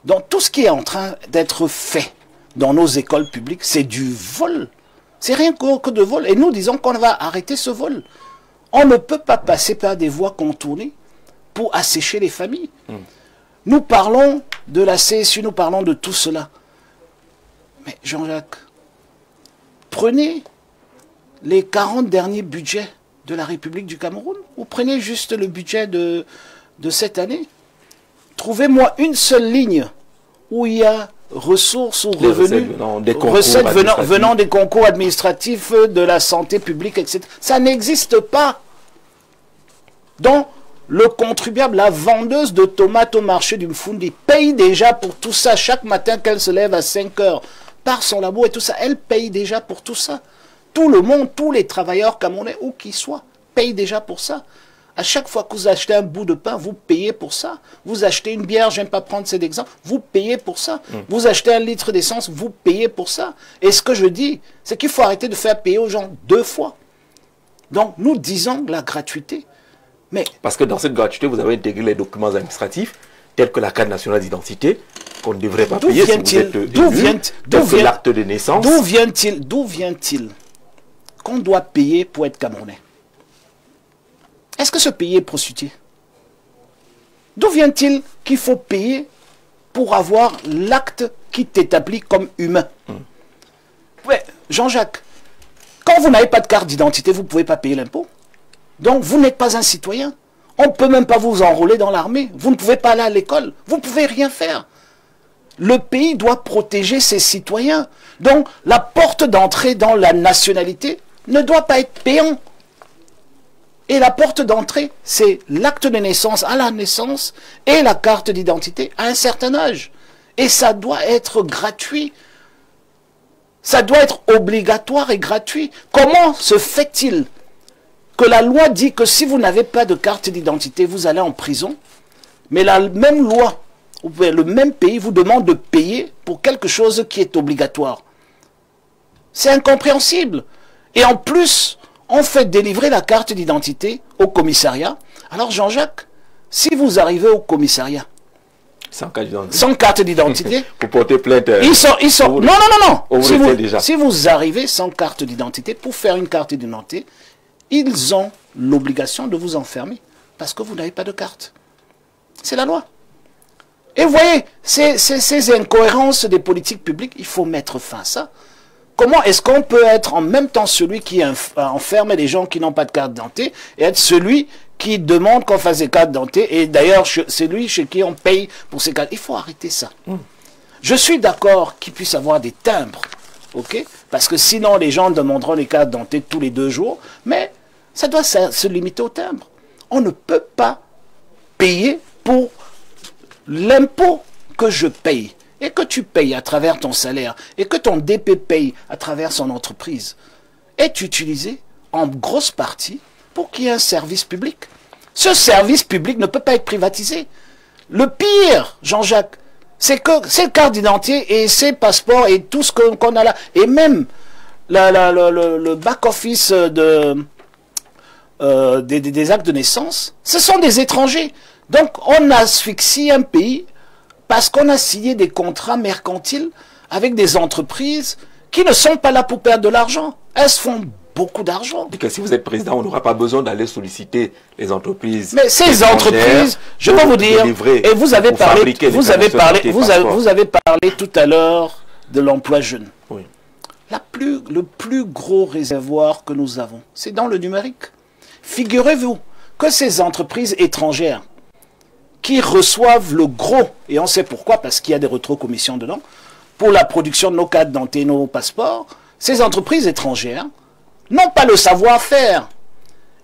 Donc tout ce qui est en train d'être fait dans nos écoles publiques, c'est du vol. C'est rien que de vol. Et nous disons qu'on va arrêter ce vol. On ne peut pas passer par des voies contournées pour assécher les familles. Nous parlons de la CSU, nous parlons de tout cela. Mais Jean-Jacques, prenez les 40 derniers budgets de la République du Cameroun, ou prenez juste le budget de cette année. Trouvez-moi une seule ligne où il y a ressources ou revenus, recettes venant des concours administratifs, de la santé publique, etc. Ça n'existe pas. Donc, le contribuable, la vendeuse de tomates au marché du Mfundi paye déjà pour tout ça. Chaque matin qu'elle se lève à 5 heures, par son labo et tout ça, elle paye déjà pour tout ça. Tout le monde, tous les travailleurs camerounais, où qu'ils soient, payent déjà pour ça. À chaque fois que vous achetez un bout de pain, vous payez pour ça. Vous achetez une bière, j'aime pas prendre cet exemple, vous payez pour ça. Vous achetez un litre d'essence, vous payez pour ça. Et ce que je dis, c'est qu'il faut arrêter de faire payer aux gens 2 fois. Donc, nous disons la gratuité. Mais parce que dans cette gratuité, vous avez intégré les documents administratifs, tels que la carte nationale d'identité, qu'on ne devrait pas payer si vous êtes élu, tel que l'acte de naissance. D'où vient-il qu'on doit payer pour être Camerounais? Est-ce que ce pays est prostitué? D'où vient-il qu'il faut payer pour avoir l'acte qui t'établit comme humain? Ouais, Jean-Jacques, quand vous n'avez pas de carte d'identité, vous ne pouvez pas payer l'impôt. Donc vous n'êtes pas un citoyen. On ne peut même pas vous enrôler dans l'armée. Vous ne pouvez pas aller à l'école. Vous ne pouvez rien faire. Le pays doit protéger ses citoyens. Donc la porte d'entrée dans la nationalité ne doit pas être payante. Et la porte d'entrée, c'est l'acte de naissance à la naissance et la carte d'identité à un certain âge. Et ça doit être gratuit. Ça doit être obligatoire et gratuit. Comment se fait-il que la loi dit que si vous n'avez pas de carte d'identité, vous allez en prison, mais la même loi, le même pays vous demande de payer pour quelque chose qui est obligatoire? C'est incompréhensible. Et en plus, on fait délivrer la carte d'identité au commissariat. Alors Jean-Jacques, si vous arrivez au commissariat sans carte d'identité, vous portez plainte. Si vous arrivez sans carte d'identité, pour faire une carte d'identité, ils ont l'obligation de vous enfermer parce que vous n'avez pas de carte. C'est la loi. Et vous voyez, ces incohérences des politiques publiques, il faut mettre fin à ça. Comment est-ce qu'on peut être en même temps celui qui enferme les gens qui n'ont pas de carte d'identité et être celui qui demande qu'on fasse des cartes d'identité et d'ailleurs c'est lui chez qui on paye pour ces cartes? Il faut arrêter ça. Je suis d'accord qu'il puisse avoir des timbres, ok? Parce que sinon les gens demanderont les cartes d'identité tous les 2 jours, mais ça doit se limiter au timbre. On ne peut pas payer pour l'impôt que je paye et que tu payes à travers ton salaire et que ton DP paye à travers son entreprise est utilisé en grosse partie pour qu'il y ait un service public. Ce service public ne peut pas être privatisé. Le pire, Jean-Jacques, c'est que ces cartes d'identité et ces passeports et tout ce qu'on a là, et même le back-office des actes de naissance, ce sont des étrangers. Donc on asphyxie un pays parce qu'on a signé des contrats mercantiles avec des entreprises qui ne sont pas là pour perdre de l'argent. Elles se font beaucoup d'argent. Et que si vous êtes président, on n'aura pas besoin d'aller solliciter les entreprises. Mais ces entreprises, je peux vous dire, et vous avez parlé tout à l'heure de l'emploi jeune. Oui. Le plus gros réservoir que nous avons, c'est dans le numérique. Figurez-vous que ces entreprises étrangères qui reçoivent le gros, et on sait pourquoi, parce qu'il y a des rétrocommissions dedans, pour la production de nos cartes d'identité, nos passeports, ces entreprises étrangères n'ont pas le savoir-faire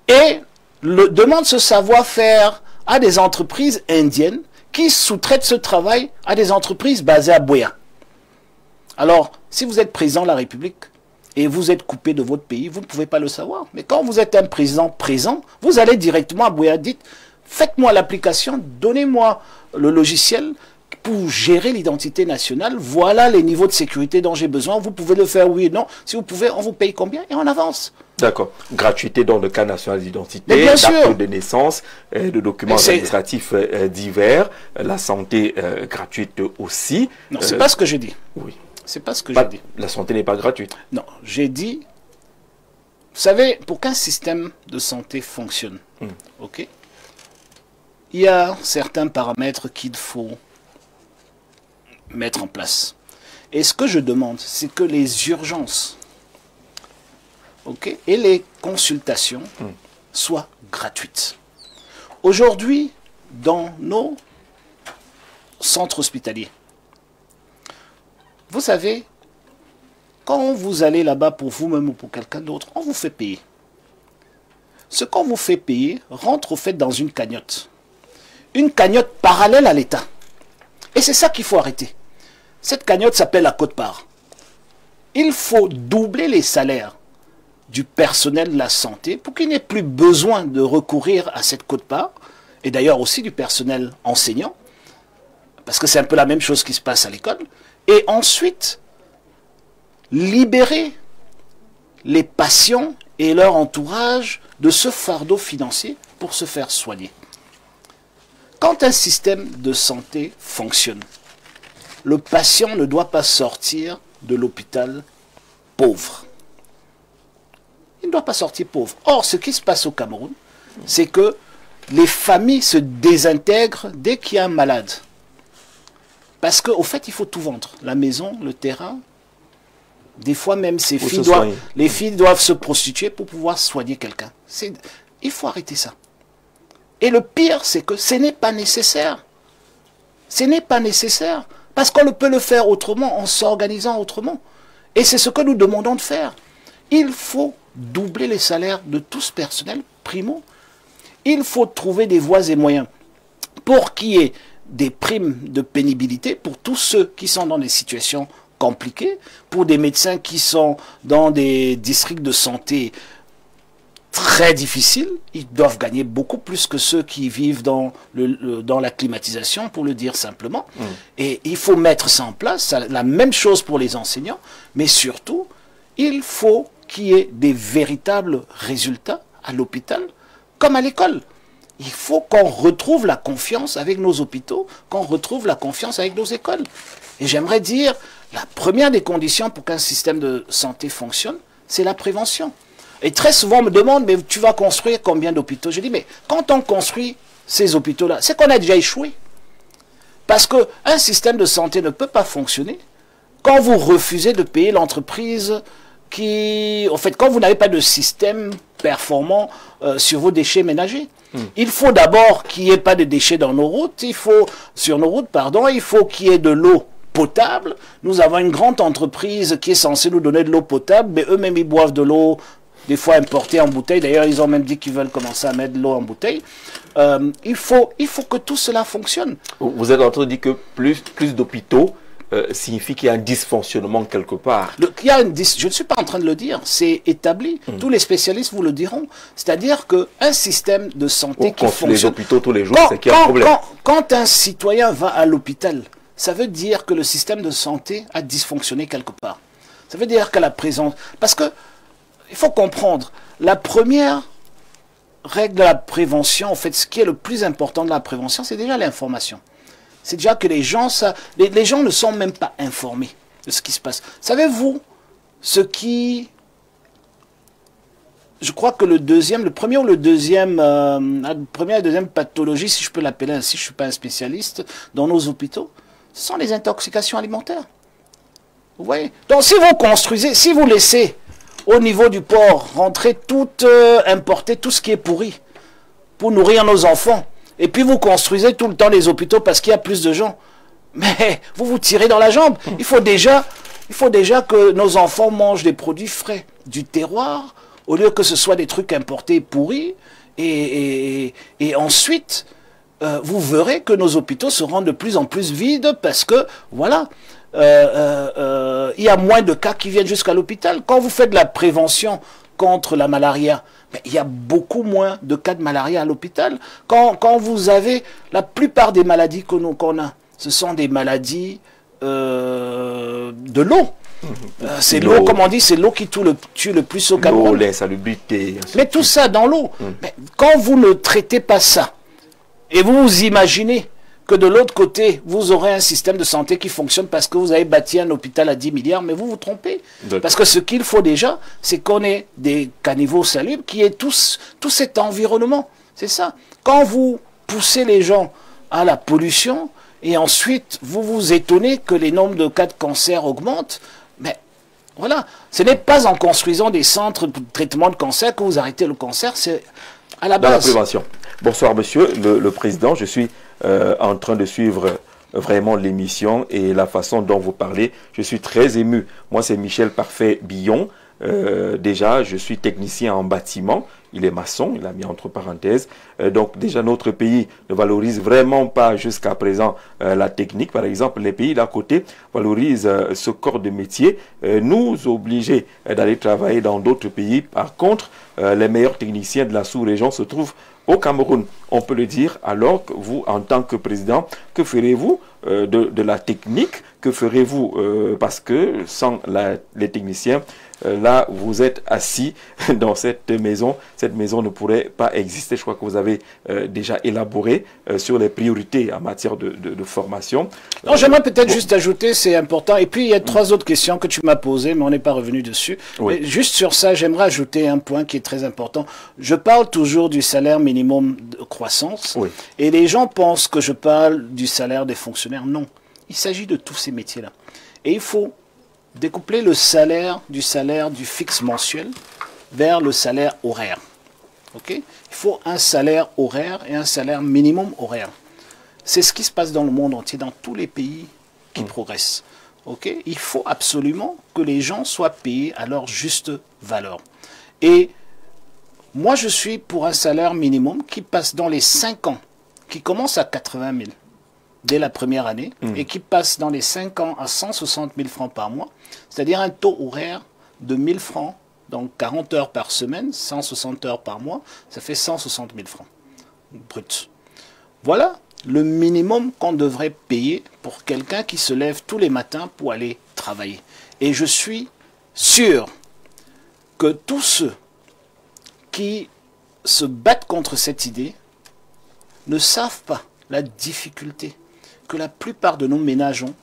et demandent ce savoir-faire à des entreprises indiennes qui sous-traitent ce travail à des entreprises basées à Buea. Alors, si vous êtes président de la République et vous êtes coupé de votre pays, vous ne pouvez pas le savoir. Mais quand vous êtes un président présent, vous allez directement à Buea, dites, faites-moi l'application, donnez-moi le logiciel pour gérer l'identité nationale. Voilà les niveaux de sécurité dont j'ai besoin. Vous pouvez le faire, oui et non. Si vous pouvez, on vous paye combien et on avance. D'accord. Gratuité dans le cas national d'identité, d'acte de naissance, de documents administratifs divers, la santé gratuite aussi. Non, c'est pas ce que j'ai dit. Oui. C'est pas ce que j'ai dit. La santé n'est pas gratuite. Non, j'ai dit, savez, pour qu'un système de santé fonctionne, ok, il y a certains paramètres qu'il faut mettre en place. Et ce que je demande, c'est que les urgences, ok, et les consultations soient gratuites. Aujourd'hui, dans nos centres hospitaliers, vous savez, quand vous allez là-bas pour vous-même ou pour quelqu'un d'autre, on vous fait payer. Ce qu'on vous fait payer rentre au fait dans une cagnotte. Une cagnotte parallèle à l'État. Et c'est ça qu'il faut arrêter. Cette cagnotte s'appelle la quote-part. Il faut doubler les salaires du personnel de la santé pour qu'il n'ait plus besoin de recourir à cette quote-part, et d'ailleurs aussi du personnel enseignant, parce que c'est un peu la même chose qui se passe à l'école, et ensuite libérer les patients et leur entourage de ce fardeau financier pour se faire soigner. Quand un système de santé fonctionne, le patient ne doit pas sortir de l'hôpital pauvre. Il ne doit pas sortir pauvre. Or, ce qui se passe au Cameroun, c'est que les familles se désintègrent dès qu'il y a un malade. Parce qu'au fait, il faut tout vendre. La maison, le terrain. Des fois même, les filles doivent se prostituer pour pouvoir soigner quelqu'un. Il faut arrêter ça. Et le pire, c'est que ce n'est pas nécessaire. Ce n'est pas nécessaire. Parce qu'on peut le faire autrement, en s'organisant autrement. Et c'est ce que nous demandons de faire. Il faut doubler les salaires de tout ce personnel, primo. Il faut trouver des voies et moyens pour qu'il y ait des primes de pénibilité pour tous ceux qui sont dans des situations compliquées, pour des médecins qui sont dans des districts de santé très difficiles. Ils doivent gagner beaucoup plus que ceux qui vivent dans la climatisation, pour le dire simplement. Et il faut mettre ça en place, la même chose pour les enseignants, mais surtout, il faut qu'il y ait des véritables résultats à l'hôpital comme à l'école. Il faut qu'on retrouve la confiance avec nos hôpitaux, qu'on retrouve la confiance avec nos écoles. Et j'aimerais dire, la première des conditions pour qu'un système de santé fonctionne, c'est la prévention. Et très souvent, on me demande, mais tu vas construire combien d'hôpitaux? Je dis, mais quand on construit ces hôpitaux-là, c'est qu'on a déjà échoué. Parce qu'un système de santé ne peut pas fonctionner quand vous refusez de payer l'entreprise en fait, quand vous n'avez pas de système performant sur vos déchets ménagers. Il faut d'abord qu'il n'y ait pas de déchets dans nos routes, sur nos routes, pardon, il faut qu'il y ait de l'eau potable. Nous avons une grande entreprise qui est censée nous donner de l'eau potable, mais eux-mêmes ils boivent de l'eau, des fois importée en bouteille. D'ailleurs, ils ont même dit qu'ils veulent commencer à mettre de l'eau en bouteille. Il faut que tout cela fonctionne. Vous êtes en train de dire que plus d'hôpitaux signifie qu'il y a un dysfonctionnement quelque part. Je ne suis pas en train de le dire, c'est établi. Tous les spécialistes vous le diront. C'est-à-dire qu'un système de santé qui fonctionne... les hôpitaux tous les jours, c'est qu'il y a un problème. Quand un citoyen va à l'hôpital, ça veut dire que le système de santé a dysfonctionné quelque part. Ça veut dire que la présence... Parce que, il faut comprendre, la première règle de la prévention, en fait, ce qui est le plus important de la prévention, c'est déjà l'information. C'est déjà que les gens ne sont même pas informés de ce qui se passe. Savez-vous ce qui... Je crois que la première et la deuxième pathologie, si je peux l'appeler ainsi, je ne suis pas un spécialiste, dans nos hôpitaux, ce sont les intoxications alimentaires. Vous voyez? Donc si vous construisez, si vous laissez au niveau du port rentrer importer tout ce qui est pourri pour nourrir nos enfants, et puis vous construisez tout le temps les hôpitaux parce qu'il y a plus de gens, mais vous vous tirez dans la jambe. Il faut déjà que nos enfants mangent des produits frais, du terroir, au lieu que ce soit des trucs importés pourris. Et ensuite, vous verrez que nos hôpitaux seront de plus en plus vides parce que, voilà, il y a moins de cas qui viennent jusqu'à l'hôpital. Quand vous faites de la prévention contre la malaria, mais il y a beaucoup moins de cas de malaria à l'hôpital. Quand vous avez la plupart des maladies qu'on a, ce sont des maladies de l'eau. C'est l'eau, comme on dit, c'est l'eau qui tue le plus au Cameroun. L'eau, l'insalubrité. Mais tout ça dans l'eau. Mais quand vous ne traitez pas ça, et vous vous imaginez que de l'autre côté, vous aurez un système de santé qui fonctionne parce que vous avez bâti un hôpital à 10 milliards, mais vous vous trompez. Parce que ce qu'il faut déjà, c'est qu'on ait des caniveaux salubres, qui aient tout cet environnement. C'est ça. Quand vous poussez les gens à la pollution, et ensuite vous vous étonnez que les nombres de cas de cancer augmentent, mais voilà, ce n'est pas en construisant des centres de traitement de cancer que vous arrêtez le cancer, c'est à la base. Dans la prévention. Bonsoir monsieur le président, je suis en train de suivre vraiment l'émission et la façon dont vous parlez. Je suis très ému. Moi c'est Michel Parfait Billon. Déjà je suis technicien en bâtiment. Il est maçon, il a mis entre parenthèses. Donc déjà notre pays ne valorise vraiment pas jusqu'à présent la technique. Par exemple, les pays d'à côté valorisent ce corps de métier, nous obliger d'aller travailler dans d'autres pays. Par contre, les meilleurs techniciens de la sous-région se trouvent au Cameroun. On peut le dire, alors que vous, en tant que président, que ferez-vous de la technique? Que ferez-vous parce que sans les techniciens, là, vous êtes assis dans cette maison ne pourrait pas exister. Je crois que vous avez déjà élaboré sur les priorités en matière de formation. Non, j'aimerais peut-être juste ajouter, c'est important. Et puis, il y a trois autres questions que tu m'as posées, mais on n'est pas revenu dessus. Oui. Mais juste sur ça, j'aimerais ajouter un point qui est très important. Je parle toujours du salaire minimum de croissance. Oui. Et les gens pensent que je parle du salaire des fonctionnaires. Non. Il s'agit de tous ces métiers-là. Et il faut découpler le salaire du fixe mensuel vers le salaire horaire. Okay? Il faut un salaire horaire et un salaire minimum horaire. C'est ce qui se passe dans le monde entier, dans tous les pays qui progressent. Okay? Il faut absolument que les gens soient payés à leur juste valeur. Et moi, je suis pour un salaire minimum qui passe dans les 5 ans, qui commence à 80 000 dès la première année, et qui passe dans les 5 ans à 160 000 francs par mois, c'est-à-dire un taux horaire de 1 000 francs, donc 40 heures par semaine, 160 heures par mois, ça fait 160 000 francs brut. Voilà le minimum qu'on devrait payer pour quelqu'un qui se lève tous les matins pour aller travailler. Et je suis sûr que tous ceux qui se battent contre cette idée ne savent pas la difficulté que la plupart de nos ménages ont,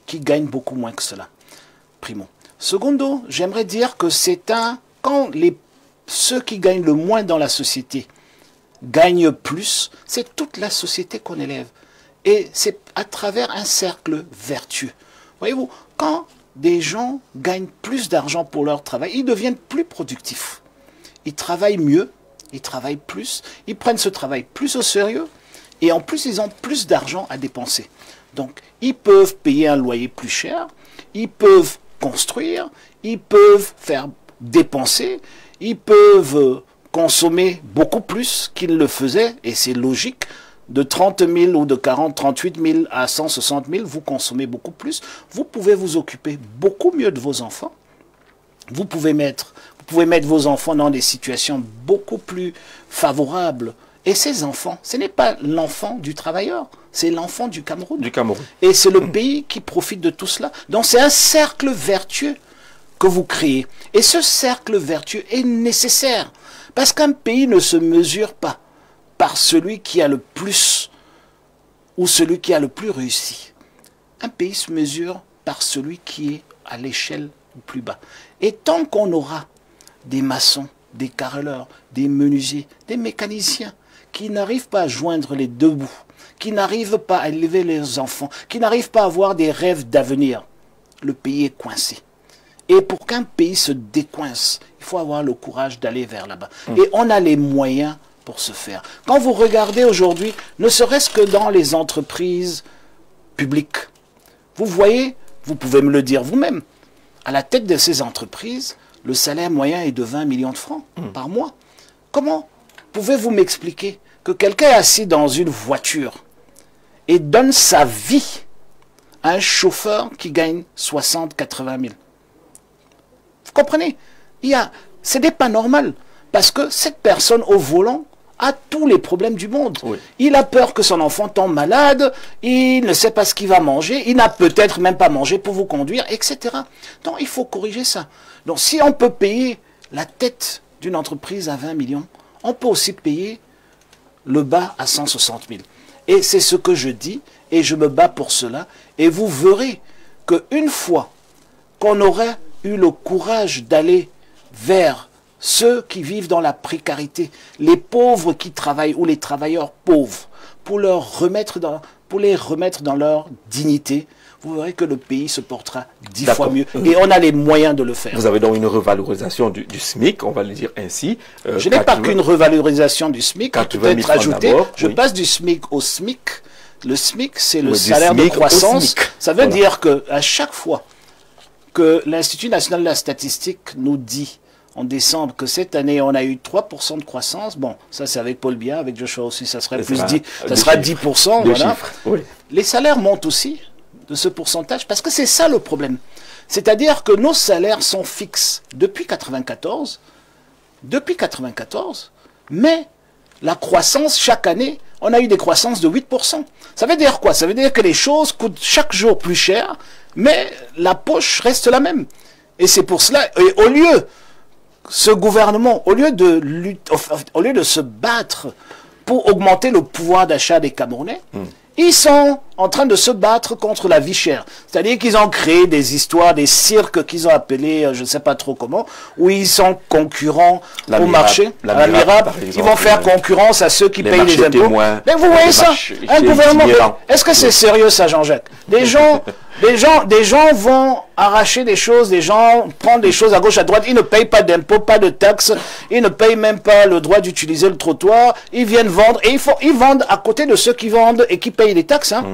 qui gagnent beaucoup moins que cela. Primo. Secondo, j'aimerais dire que quand ceux qui gagnent le moins dans la société gagnent plus, c'est toute la société qu'on élève. Et c'est à travers un cercle vertueux. Voyez-vous, quand des gens gagnent plus d'argent pour leur travail, ils deviennent plus productifs. Ils travaillent mieux, ils travaillent plus, ils prennent ce travail plus au sérieux, et en plus, ils ont plus d'argent à dépenser. Donc, ils peuvent payer un loyer plus cher, ils peuvent construire, ils peuvent faire dépenser, ils peuvent consommer beaucoup plus qu'ils le faisaient, et c'est logique. De 30 000 ou de 40, 38 000 à 160 000, vous consommez beaucoup plus. Vous pouvez vous occuper beaucoup mieux de vos enfants. Vous pouvez mettre vos enfants dans des situations beaucoup plus favorables. Et ces enfants, ce n'est pas l'enfant du travailleur, c'est l'enfant du Cameroun. Et c'est le pays qui profite de tout cela. Donc c'est un cercle vertueux que vous créez. Et ce cercle vertueux est nécessaire. Parce qu'un pays ne se mesure pas par celui qui a le plus ou celui qui a le plus réussi. Un pays se mesure par celui qui est à l'échelle plus bas. Et tant qu'on aura des maçons, des carreleurs, des menuisiers, des mécaniciens, qui n'arrivent pas à joindre les deux bouts, qui n'arrivent pas à élever leurs enfants, qui n'arrivent pas à avoir des rêves d'avenir, le pays est coincé. Et pour qu'un pays se décoince, il faut avoir le courage d'aller vers là-bas. Et on a les moyens pour ce faire. Quand vous regardez aujourd'hui, ne serait-ce que dans les entreprises publiques, vous voyez, vous pouvez me le dire vous-même, à la tête de ces entreprises, le salaire moyen est de 20 millions de francs par mois. Comment pouvez-vous m'expliquer que quelqu'un est assis dans une voiture et donne sa vie à un chauffeur qui gagne 60, 80 000? Vous comprenez? Ce n'est pas normal, parce que cette personne au volant a tous les problèmes du monde. Oui. Il a peur que son enfant tombe malade, il ne sait pas ce qu'il va manger, il n'a peut-être même pas mangé pour vous conduire, etc. Donc il faut corriger ça. Donc si on peut payer la tête d'une entreprise à 20 millions, on peut aussi payer le bas à 160 000. Et c'est ce que je dis, et je me bats pour cela. Et vous verrez qu'une fois qu'on aurait eu le courage d'aller vers ceux qui vivent dans la précarité, les pauvres qui travaillent ou les travailleurs pauvres, pour les remettre dans leur dignité, vous verrez que le pays se portera 10 fois mieux. Et on a les moyens de le faire. Vous avez donc une revalorisation du SMIC, on va le dire ainsi. Je n'ai pas qu'une revalorisation du SMIC, peut-être ajouter, je passe du SMIC au SMIC. Le SMIC, c'est le salaire de croissance. Ça veut dire qu'à chaque fois que l'Institut national de la statistique nous dit en décembre que cette année on a eu 3% de croissance, bon, ça c'est avec Paul Biya, avec Joshua aussi, ça serait plus 10, ça sera 10%, voilà. Oui. Les salaires montent aussi de ce pourcentage parce que c'est ça le problème. C'est-à-dire que nos salaires sont fixes depuis 94, mais la croissance chaque année, on a eu des croissances de 8%. Ça veut dire quoi? Ça veut dire que les choses coûtent chaque jour plus cher, mais la poche reste la même. Et c'est pour cela, et au lieu, ce gouvernement, au lieu de se battre pour augmenter le pouvoir d'achat des Camerounais, ils sont en train de se battre contre la vie chère. C'est-à-dire qu'ils ont créé des histoires, des cirques qu'ils ont appelés, je ne sais pas trop comment, où ils sont concurrents au marché. La Mirab, ils vont faire concurrence à ceux qui payent les impôts. Mais vous voyez ça, un gouvernement, est-ce que c'est sérieux ça, Jean-Jacques? Des gens vont arracher des choses, des gens prennent des choses à gauche, à droite, ils ne payent pas d'impôts, pas de taxes, ils ne payent même pas le droit d'utiliser le trottoir, ils viennent vendre, et ils vendent à côté de ceux qui vendent et qui payent les taxes, hein.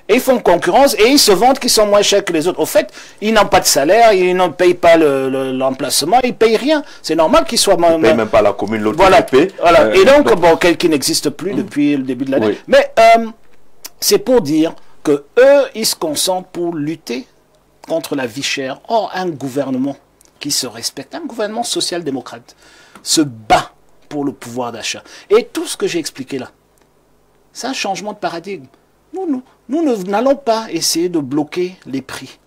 Et ils font concurrence et ils se vendent qu'ils sont moins chers que les autres. Au fait, ils n'ont pas de salaire, ils ne payent pas l'emplacement, ils ne payent rien. C'est normal qu'ils soient... Ils ne payent même pas la commune, l'autre voilà. Et donc, bon, qui n'existe plus depuis le début de l'année. Oui. Mais c'est pour dire que eux, ils se concentrent pour lutter contre la vie chère. Or, un gouvernement qui se respecte, un gouvernement social-démocrate, se bat pour le pouvoir d'achat. Et tout ce que j'ai expliqué là, c'est un changement de paradigme. Nous n'allons pas essayer de bloquer les prix.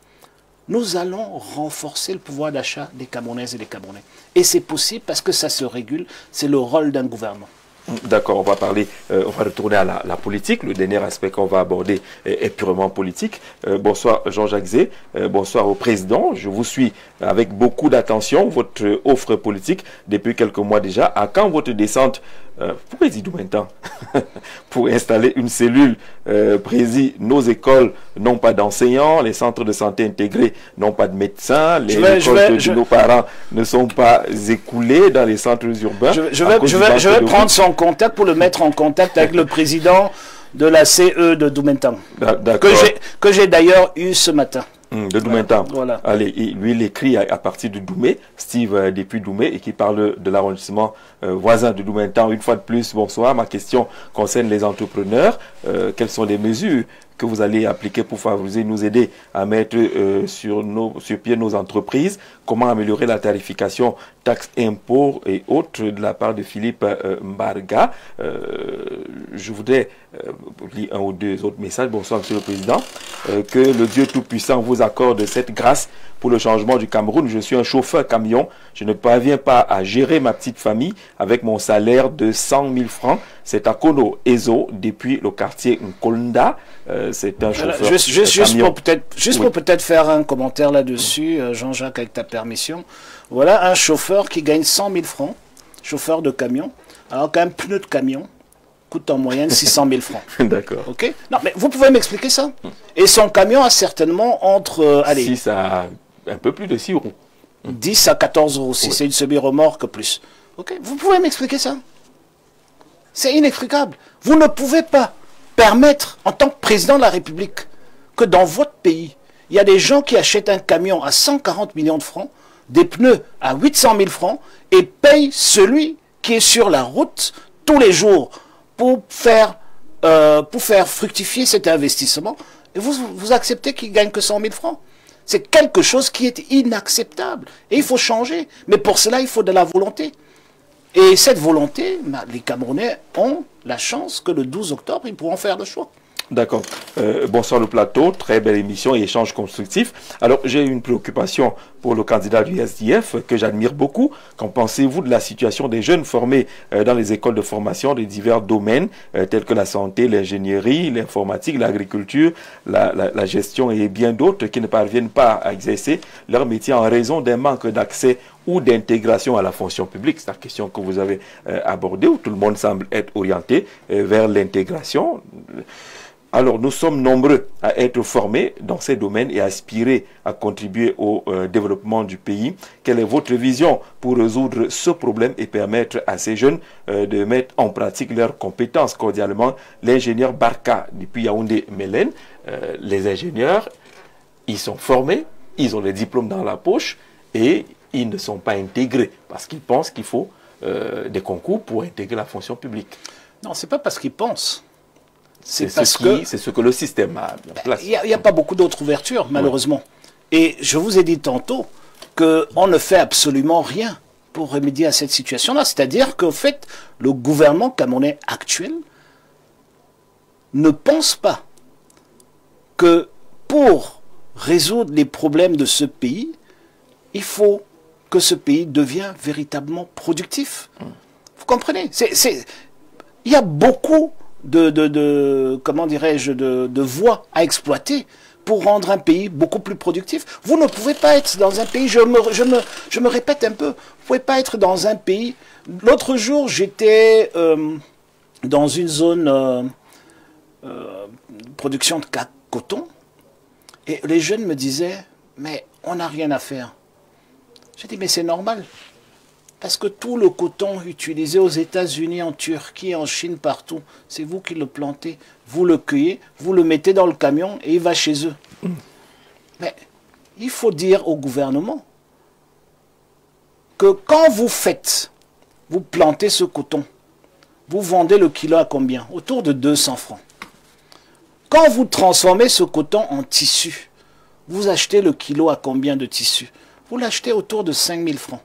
Nous allons renforcer le pouvoir d'achat des Camerounaises et des Camerounais. Et c'est possible parce que ça se régule. C'est le rôle d'un gouvernement. D'accord, on va retourner à la politique. Le dernier aspect qu'on va aborder est purement politique. Bonsoir Jean-Jacques Zé, bonsoir au président. Je vous suis avec beaucoup d'attention. Votre offre politique depuis quelques mois déjà. À quand votre descente pourquoi il dit maintenant pour installer une cellule président, nos écoles n'ont pas d'enseignants, les centres de santé intégrés n'ont pas de médecins, les écoles de nos parents ne sont pas écoulées dans les centres urbains. Je vais prendre son contact pour le mettre en contact avec le président de la CE de Doumentang, que j'ai d'ailleurs eu ce matin. De Doumentang. Voilà. Allez, lui, il écrit à partir de Doumé, Steve depuis Doumé, et qui parle de l'arrondissement voisin de Doumentang. Une fois de plus, bonsoir. Ma question concerne les entrepreneurs. Quelles sont les mesures que vous allez appliquer pour favoriser, nous aider à mettre sur pied nos entreprises? Comment améliorer la tarification, taxes, impôts et autres de la part de Philippe Mbarga? Je voudrais lire un ou deux autres messages. Bonsoir, Monsieur le Président. Que le Dieu Tout-Puissant vous accorde cette grâce pour le changement du Cameroun. Je suis un chauffeur camion. Je ne parviens pas à gérer ma petite famille avec mon salaire de 100 000 francs. C'est à Kono Ezo, depuis le quartier Nkolda. C'est un chauffeur juste pour peut-être faire un commentaire là-dessus, Jean-Jacques, avec ta permission. Voilà un chauffeur qui gagne 100 000 francs, chauffeur de camion, alors qu'un pneu de camion coûte en moyenne 600 000 francs. D'accord. Ok. Non, mais vous pouvez m'expliquer ça? Et son camion a certainement entre... 6 à un peu plus de 6 euros. 10 à 14 euros, si c'est une semi-remorque plus. Ok. Vous pouvez m'expliquer ça? C'est inexplicable. Vous ne pouvez pas permettre, en tant que président de la République, que dans votre pays, il y a des gens qui achètent un camion à 140 millions de francs, des pneus à 800 000 francs, et payent celui qui est sur la route tous les jours pour faire fructifier cet investissement. Et vous acceptez qu'il gagne que 100 000 francs. C'est quelque chose qui est inacceptable. Et il faut changer. Mais pour cela, il faut de la volonté. Et cette volonté, les Camerounais ont la chance que le 12 octobre, ils pourront faire le choix. D'accord. Bonsoir le plateau, très belle émission et échange constructif. Alors, j'ai une préoccupation pour le candidat du SDF que j'admire beaucoup. Qu'en pensez-vous de la situation des jeunes formés dans les écoles de formation des divers domaines tels que la santé, l'ingénierie, l'informatique, l'agriculture, la gestion et bien d'autres qui ne parviennent pas à exercer leur métier en raison d'un manque d'accès ou d'intégration à la fonction publique? C'est la question que vous avez abordée, où tout le monde semble être orienté vers l'intégration. Alors, nous sommes nombreux à être formés dans ces domaines et à aspirer à contribuer au développement du pays. Quelle est votre vision pour résoudre ce problème et permettre à ces jeunes de mettre en pratique leurs compétences? Cordialement, l'ingénieur Barka depuis Yaoundé-Mélène. Les ingénieurs, ils sont formés, ils ont les diplômes dans la poche et ils ne sont pas intégrés parce qu'ils pensent qu'il faut des concours pour intégrer la fonction publique. Non, c'est pas parce qu'ils pensent. C'est ce que le système a mis en place. Il n'y a pas beaucoup d'autres ouvertures, malheureusement. Oui. Et je vous ai dit tantôt qu'on ne fait absolument rien pour remédier à cette situation-là. C'est-à-dire qu'en fait, le gouvernement camerounais actuel ne pense pas que pour résoudre les problèmes de ce pays, il faut que ce pays devienne véritablement productif. Vous comprenez? Il y a beaucoup comment dirais-je, de voies à exploiter pour rendre un pays beaucoup plus productif. Vous ne pouvez pas être dans un pays, je me répète un peu, vous ne pouvez pas être dans un pays. L'autre jour, j'étais dans une zone production de coton, et les jeunes me disaient, mais on n'a rien à faire. J'ai dit, mais c'est normal. Parce que tout le coton utilisé aux États-Unis, en Turquie, en Chine, partout, c'est vous qui le plantez, vous le cueillez, vous le mettez dans le camion et il va chez eux. Mais il faut dire au gouvernement que quand vous plantez ce coton, vous vendez le kilo à combien? Autour de 200 francs. Quand vous transformez ce coton en tissu, vous achetez le kilo à combien de tissu? Vous l'achetez autour de 5000 francs.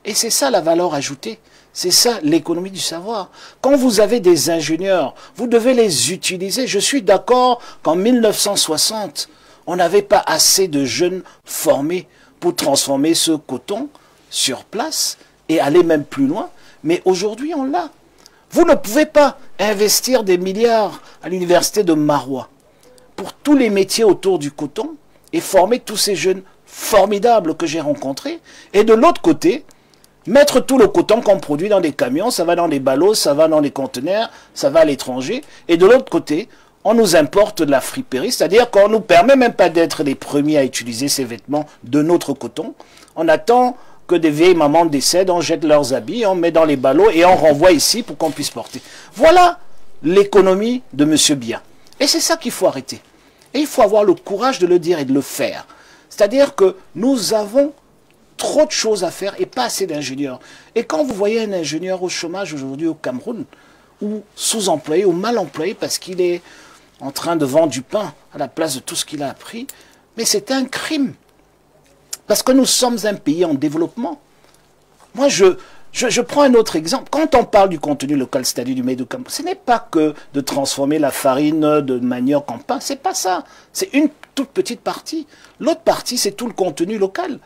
Et c'est ça la valeur ajoutée, c'est ça l'économie du savoir. Quand vous avez des ingénieurs, vous devez les utiliser. Je suis d'accord qu'en 1960, on n'avait pas assez de jeunes formés pour transformer ce coton sur place et aller même plus loin. Mais aujourd'hui, on l'a. Vous ne pouvez pas investir des milliards à l'université de Maroua pour tous les métiers autour du coton et former tous ces jeunes formidables que j'ai rencontrés. Et de l'autre côté, mettre tout le coton qu'on produit dans des camions, ça va dans des ballots, ça va dans des conteneurs, ça va à l'étranger. Et de l'autre côté, on nous importe de la friperie, c'est-à-dire qu'on ne nous permet même pas d'être les premiers à utiliser ces vêtements de notre coton. On attend que des vieilles mamans décèdent, on jette leurs habits, on met dans les ballots et on renvoie ici pour qu'on puisse porter. Voilà l'économie de M. Biya. Et c'est ça qu'il faut arrêter. Et il faut avoir le courage de le dire et de le faire. C'est-à-dire que nous avons trop de choses à faire et pas assez d'ingénieurs. Et quand vous voyez un ingénieur au chômage aujourd'hui au Cameroun, ou sous-employé ou mal employé parce qu'il est en train de vendre du pain à la place de tout ce qu'il a appris, mais c'est un crime. Parce que nous sommes un pays en développement. Moi, je prends un autre exemple. Quand on parle du contenu local, c'est-à-dire du Médou Cameroun, ce n'est pas que de transformer la farine de manioc en pain, c'est pas ça. C'est une toute petite partie. L'autre partie, c'est tout le contenu local.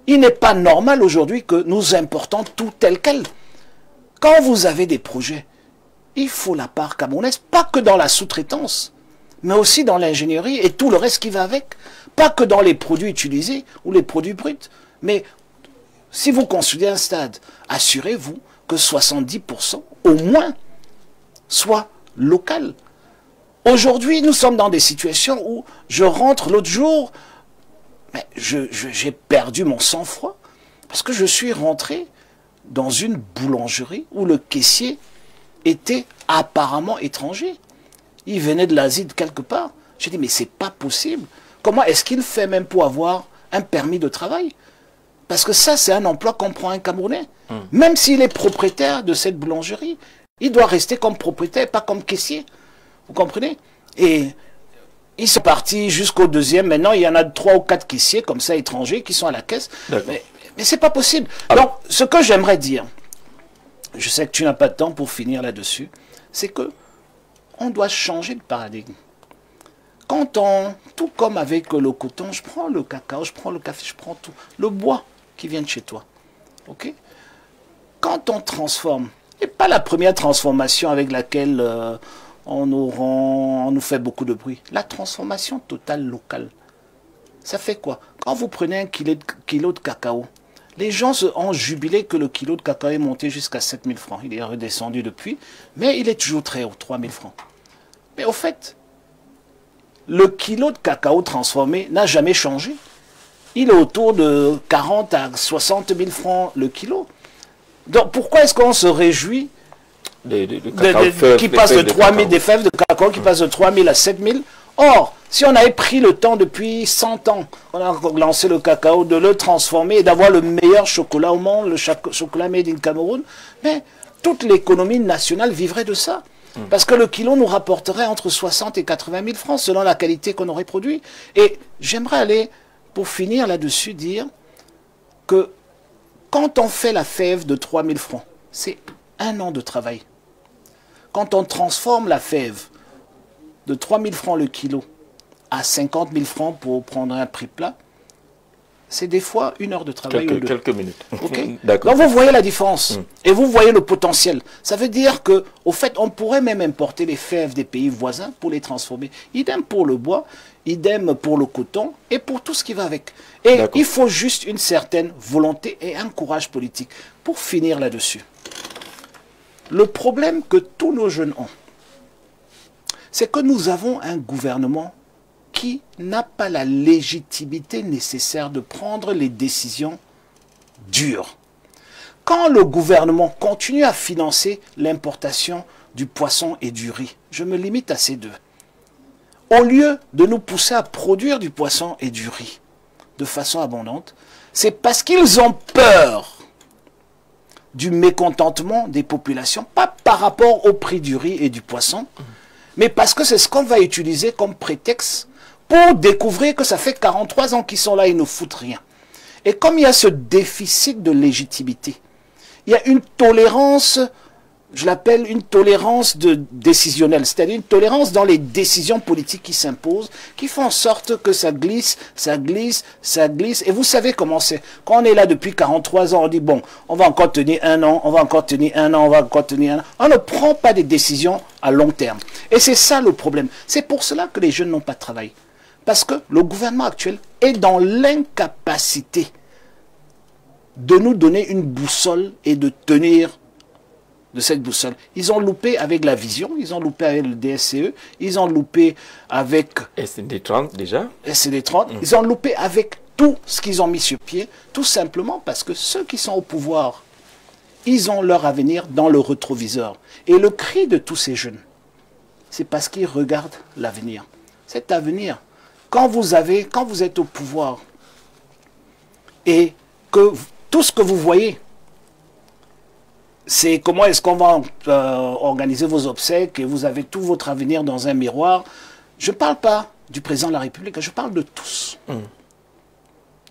Il n'est pas normal aujourd'hui que nous importons tout tel quel. Quand vous avez des projets, il faut la part camerounaise, pas que dans la sous-traitance, mais aussi dans l'ingénierie et tout le reste qui va avec. Pas que dans les produits utilisés ou les produits bruts. Mais si vous construisez un stade, assurez-vous que 70% au moins soit local. Aujourd'hui, nous sommes dans des situations où je rentre l'autre jour, mais j'ai perdu mon sang-froid parce que je suis rentré dans une boulangerie où le caissier était apparemment étranger. Il venait de l'Asie de quelque part. J'ai dit, mais c'est pas possible. Comment est-ce qu'il fait même pour avoir un permis de travail? Parce que ça, c'est un emploi qu'on prend un Camerounais. Même s'il est propriétaire de cette boulangerie, il doit rester comme propriétaire, pas comme caissier. Vous comprenez? Et ils sont partis jusqu'au deuxième. Maintenant, il y en a 3 ou 4 caissiers comme ça, étrangers, qui sont à la caisse. Mais c'est pas possible. Alors, donc, ce que j'aimerais dire, je sais que tu n'as pas de temps pour finir là-dessus, c'est que on doit changer de paradigme. tout comme avec le coton, je prends le cacao, je prends le café, je prends tout. Le bois qui vient de chez toi. Ok? Quand on transforme, et pas la première transformation avec laquelle on nous fait beaucoup de bruit, la transformation totale locale. Ça fait quoi? Quand vous prenez un kilo de cacao, les gens ont jubilé que le kilo de cacao est monté jusqu'à 7 000 francs. Il est redescendu depuis, mais il est toujours très haut, 3 000 francs. Mais au fait, le kilo de cacao transformé n'a jamais changé. Il est autour de 40 à 60 000 francs le kilo. Donc pourquoi est-ce qu'on se réjouit qui passe de 3 000 des fèves de cacao qui passent de 3 000 à 7 000? Or, si on avait pris le temps depuis 100 ans, on a lancé le cacao, de le transformer et d'avoir le meilleur chocolat au monde, le chocolat made in Cameroun, mais toute l'économie nationale vivrait de ça. Parce que le kilo nous rapporterait entre 60 et 80 000 francs selon la qualité qu'on aurait produit. Et j'aimerais aller, pour finir là-dessus, dire que quand on fait la fève de 3 000 francs, c'est 1 an de travail. Quand on transforme la fève de 3 000 francs le kilo à 50 000 francs pour prendre un prix plat, c'est des fois 1 heure de travail. Quelques minutes. Okay. Donc vous voyez la différence et vous voyez le potentiel. Ça veut dire que, au fait, on pourrait même importer les fèves des pays voisins pour les transformer. Idem pour le bois, idem pour le coton et pour tout ce qui va avec. Et il faut juste une certaine volonté et un courage politique. Pour finir là-dessus, le problème que tous nos jeunes ont, c'est que nous avons un gouvernement qui n'a pas la légitimité nécessaire de prendre les décisions dures. Quand le gouvernement continue à financer l'importation du poisson et du riz, je me limite à ces deux, au lieu de nous pousser à produire du poisson et du riz de façon abondante, c'est parce qu'ils ont peur du mécontentement des populations, pas par rapport au prix du riz et du poisson, mais parce que c'est ce qu'on va utiliser comme prétexte pour découvrir que ça fait 43 ans qu'ils sont là, ils ne foutent rien. Et comme il y a ce déficit de légitimité, il y a une tolérance, je l'appelle une tolérance décisionnelle, c'est-à-dire une tolérance dans les décisions politiques qui s'imposent, qui font en sorte que ça glisse, ça glisse, ça glisse. Et vous savez comment c'est. Quand on est là depuis 43 ans, on dit, bon, on va encore tenir 1 an, on va encore tenir 1 an, on va encore tenir 1 an. On ne prend pas des décisions à long terme. Et c'est ça le problème. C'est pour cela que les jeunes n'ont pas de travail. Parce que le gouvernement actuel est dans l'incapacité de nous donner une boussole et de tenir de cette boussole. Ils ont loupé avec la vision, ils ont loupé avec le DSCE, ils ont loupé avec SND30 déjà. SND30, ils ont loupé avec tout ce qu'ils ont mis sur pied, tout simplement parce que ceux qui sont au pouvoir, ils ont leur avenir dans le rétroviseur. Et le cri de tous ces jeunes, c'est parce qu'ils regardent l'avenir. Cet avenir, quand vous êtes au pouvoir et que tout ce que vous voyez, c'est comment est-ce qu'on va organiser vos obsèques et vous avez tout votre avenir dans un miroir. Je ne parle pas du président de la République, je parle de tous.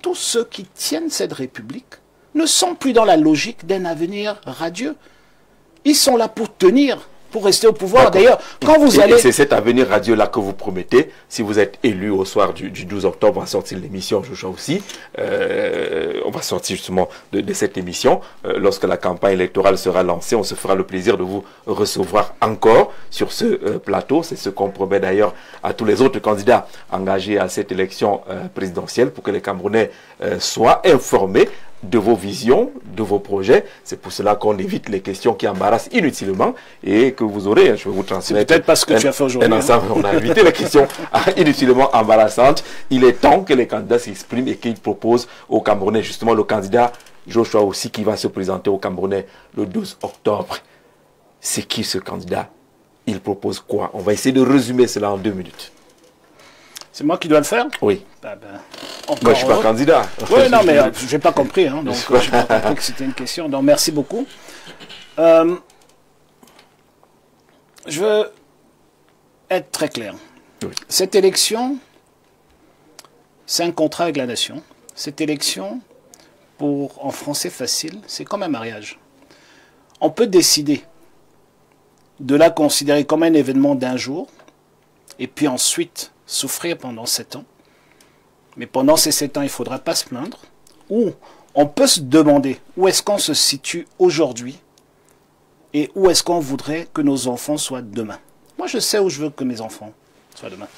Tous ceux qui tiennent cette République ne sont plus dans la logique d'un avenir radieux. Ils sont là pour tenir, pour rester au pouvoir. D'ailleurs, quand vous allez... C'est cet avenir radieux-là que vous promettez. Si vous êtes élu au soir du 12 octobre, on va sortir l'émission, Joshua aussi. On va sortir justement de cette émission. Lorsque la campagne électorale sera lancée, on se fera le plaisir de vous recevoir encore sur ce plateau. C'est ce qu'on promet d'ailleurs à tous les autres candidats engagés à cette élection présidentielle pour que les Camerounais soient informés de vos visions, de vos projets. C'est pour cela qu'on évite les questions qui embarrassent inutilement et que vous aurez, je vais vous transmettre... Peut-être parce que tu as fait aujourd'hui. On a évité les questions inutilement embarrassantes. Il est temps que les candidats s'expriment et qu'ils proposent aux Camerounais, justement le candidat Joshua aussi qui va se présenter aux Camerounais le 12 octobre. C'est qui ce candidat? Il propose quoi? On va essayer de résumer cela en 2 minutes. C'est moi qui dois le faire? Oui. Moi, je ne suis pas candidat. Oui, non, mais je n'ai pas compris. Hein, donc, je n'ai pas compris que c'était une question. Donc, merci beaucoup. Je veux être très clair. Oui. Cette élection, c'est un contrat avec la nation. Cette élection, en français facile, c'est comme un mariage. On peut décider de la considérer comme un événement d'un jour, et puis ensuite souffrir pendant 7 ans. Mais pendant ces 7 ans, il ne faudra pas se plaindre. Ou on peut se demander où est-ce qu'on se situe aujourd'hui et où est-ce qu'on voudrait que nos enfants soient demain. Moi, je sais où je veux que mes enfants soient demain.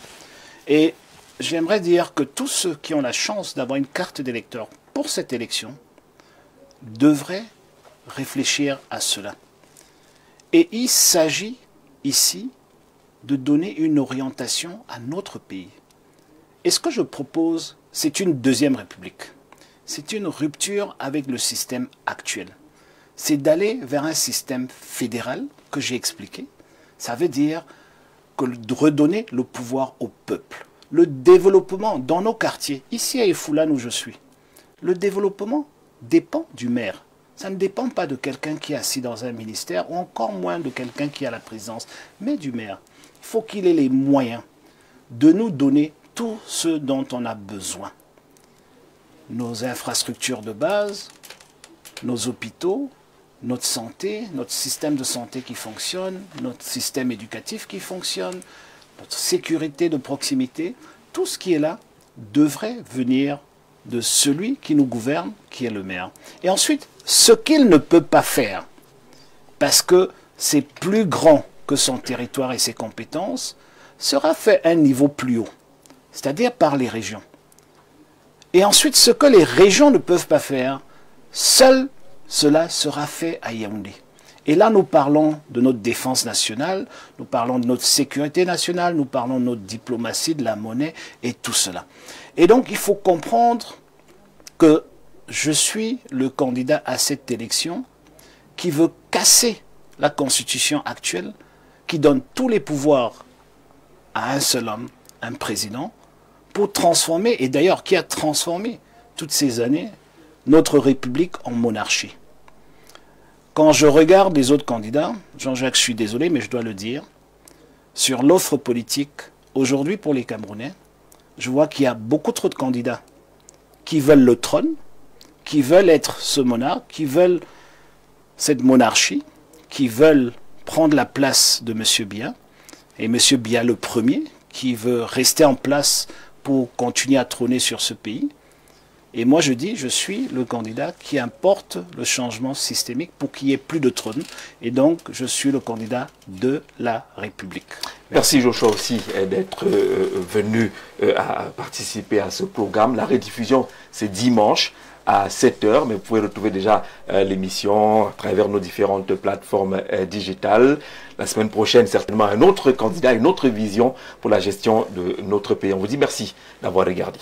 Et j'aimerais dire que tous ceux qui ont la chance d'avoir une carte d'électeur pour cette élection devraient réfléchir à cela. Et il s'agit ici de donner une orientation à notre pays. Et ce que je propose, c'est une deuxième république. C'est une rupture avec le système actuel. C'est d'aller vers un système fédéral que j'ai expliqué. Ça veut dire de redonner le pouvoir au peuple. Le développement dans nos quartiers, ici à Ifoulane où je suis, le développement dépend du maire. Ça ne dépend pas de quelqu'un qui est assis dans un ministère ou encore moins de quelqu'un qui a la présidence, mais du maire. Il faut qu'il ait les moyens de nous donner tout ce dont on a besoin. Nos infrastructures de base, nos hôpitaux, notre santé, notre système de santé qui fonctionne, notre système éducatif qui fonctionne, notre sécurité de proximité, tout ce qui est là devrait venir de celui qui nous gouverne, qui est le maire. Et ensuite, ce qu'il ne peut pas faire, parce que c'est plus grand que son territoire et ses compétences, sera fait à un niveau plus haut, c'est-à-dire par les régions. Et ensuite, ce que les régions ne peuvent pas faire, seul cela sera fait à Yaoundé. Et là, nous parlons de notre défense nationale, nous parlons de notre sécurité nationale, nous parlons de notre diplomatie, de la monnaie et tout cela. Et donc, il faut comprendre que je suis le candidat à cette élection qui veut casser la constitution actuelle, qui donne tous les pouvoirs à un seul homme, un président, pour transformer, et d'ailleurs qui a transformé toutes ces années, notre République en monarchie. Quand je regarde les autres candidats, Jean-Jacques, je suis désolé, mais je dois le dire, sur l'offre politique, aujourd'hui pour les Camerounais, je vois qu'il y a beaucoup trop de candidats qui veulent le trône, qui veulent être ce monarque, qui veulent cette monarchie, qui veulent prendre la place de M. Biya, et M. Biya le premier, qui veut rester en place pour continuer à trôner sur ce pays. Et moi, je dis, je suis le candidat qui importe le changement systémique pour qu'il n'y ait plus de trône. Et donc, je suis le candidat de la République. Merci Joshua aussi d'être venu à participer à ce programme. La rediffusion, c'est dimanche à 7 h, mais vous pouvez retrouver déjà l'émission à travers nos différentes plateformes digitales. La semaine prochaine, certainement, un autre candidat, une autre vision pour la gestion de notre pays. On vous dit merci d'avoir regardé.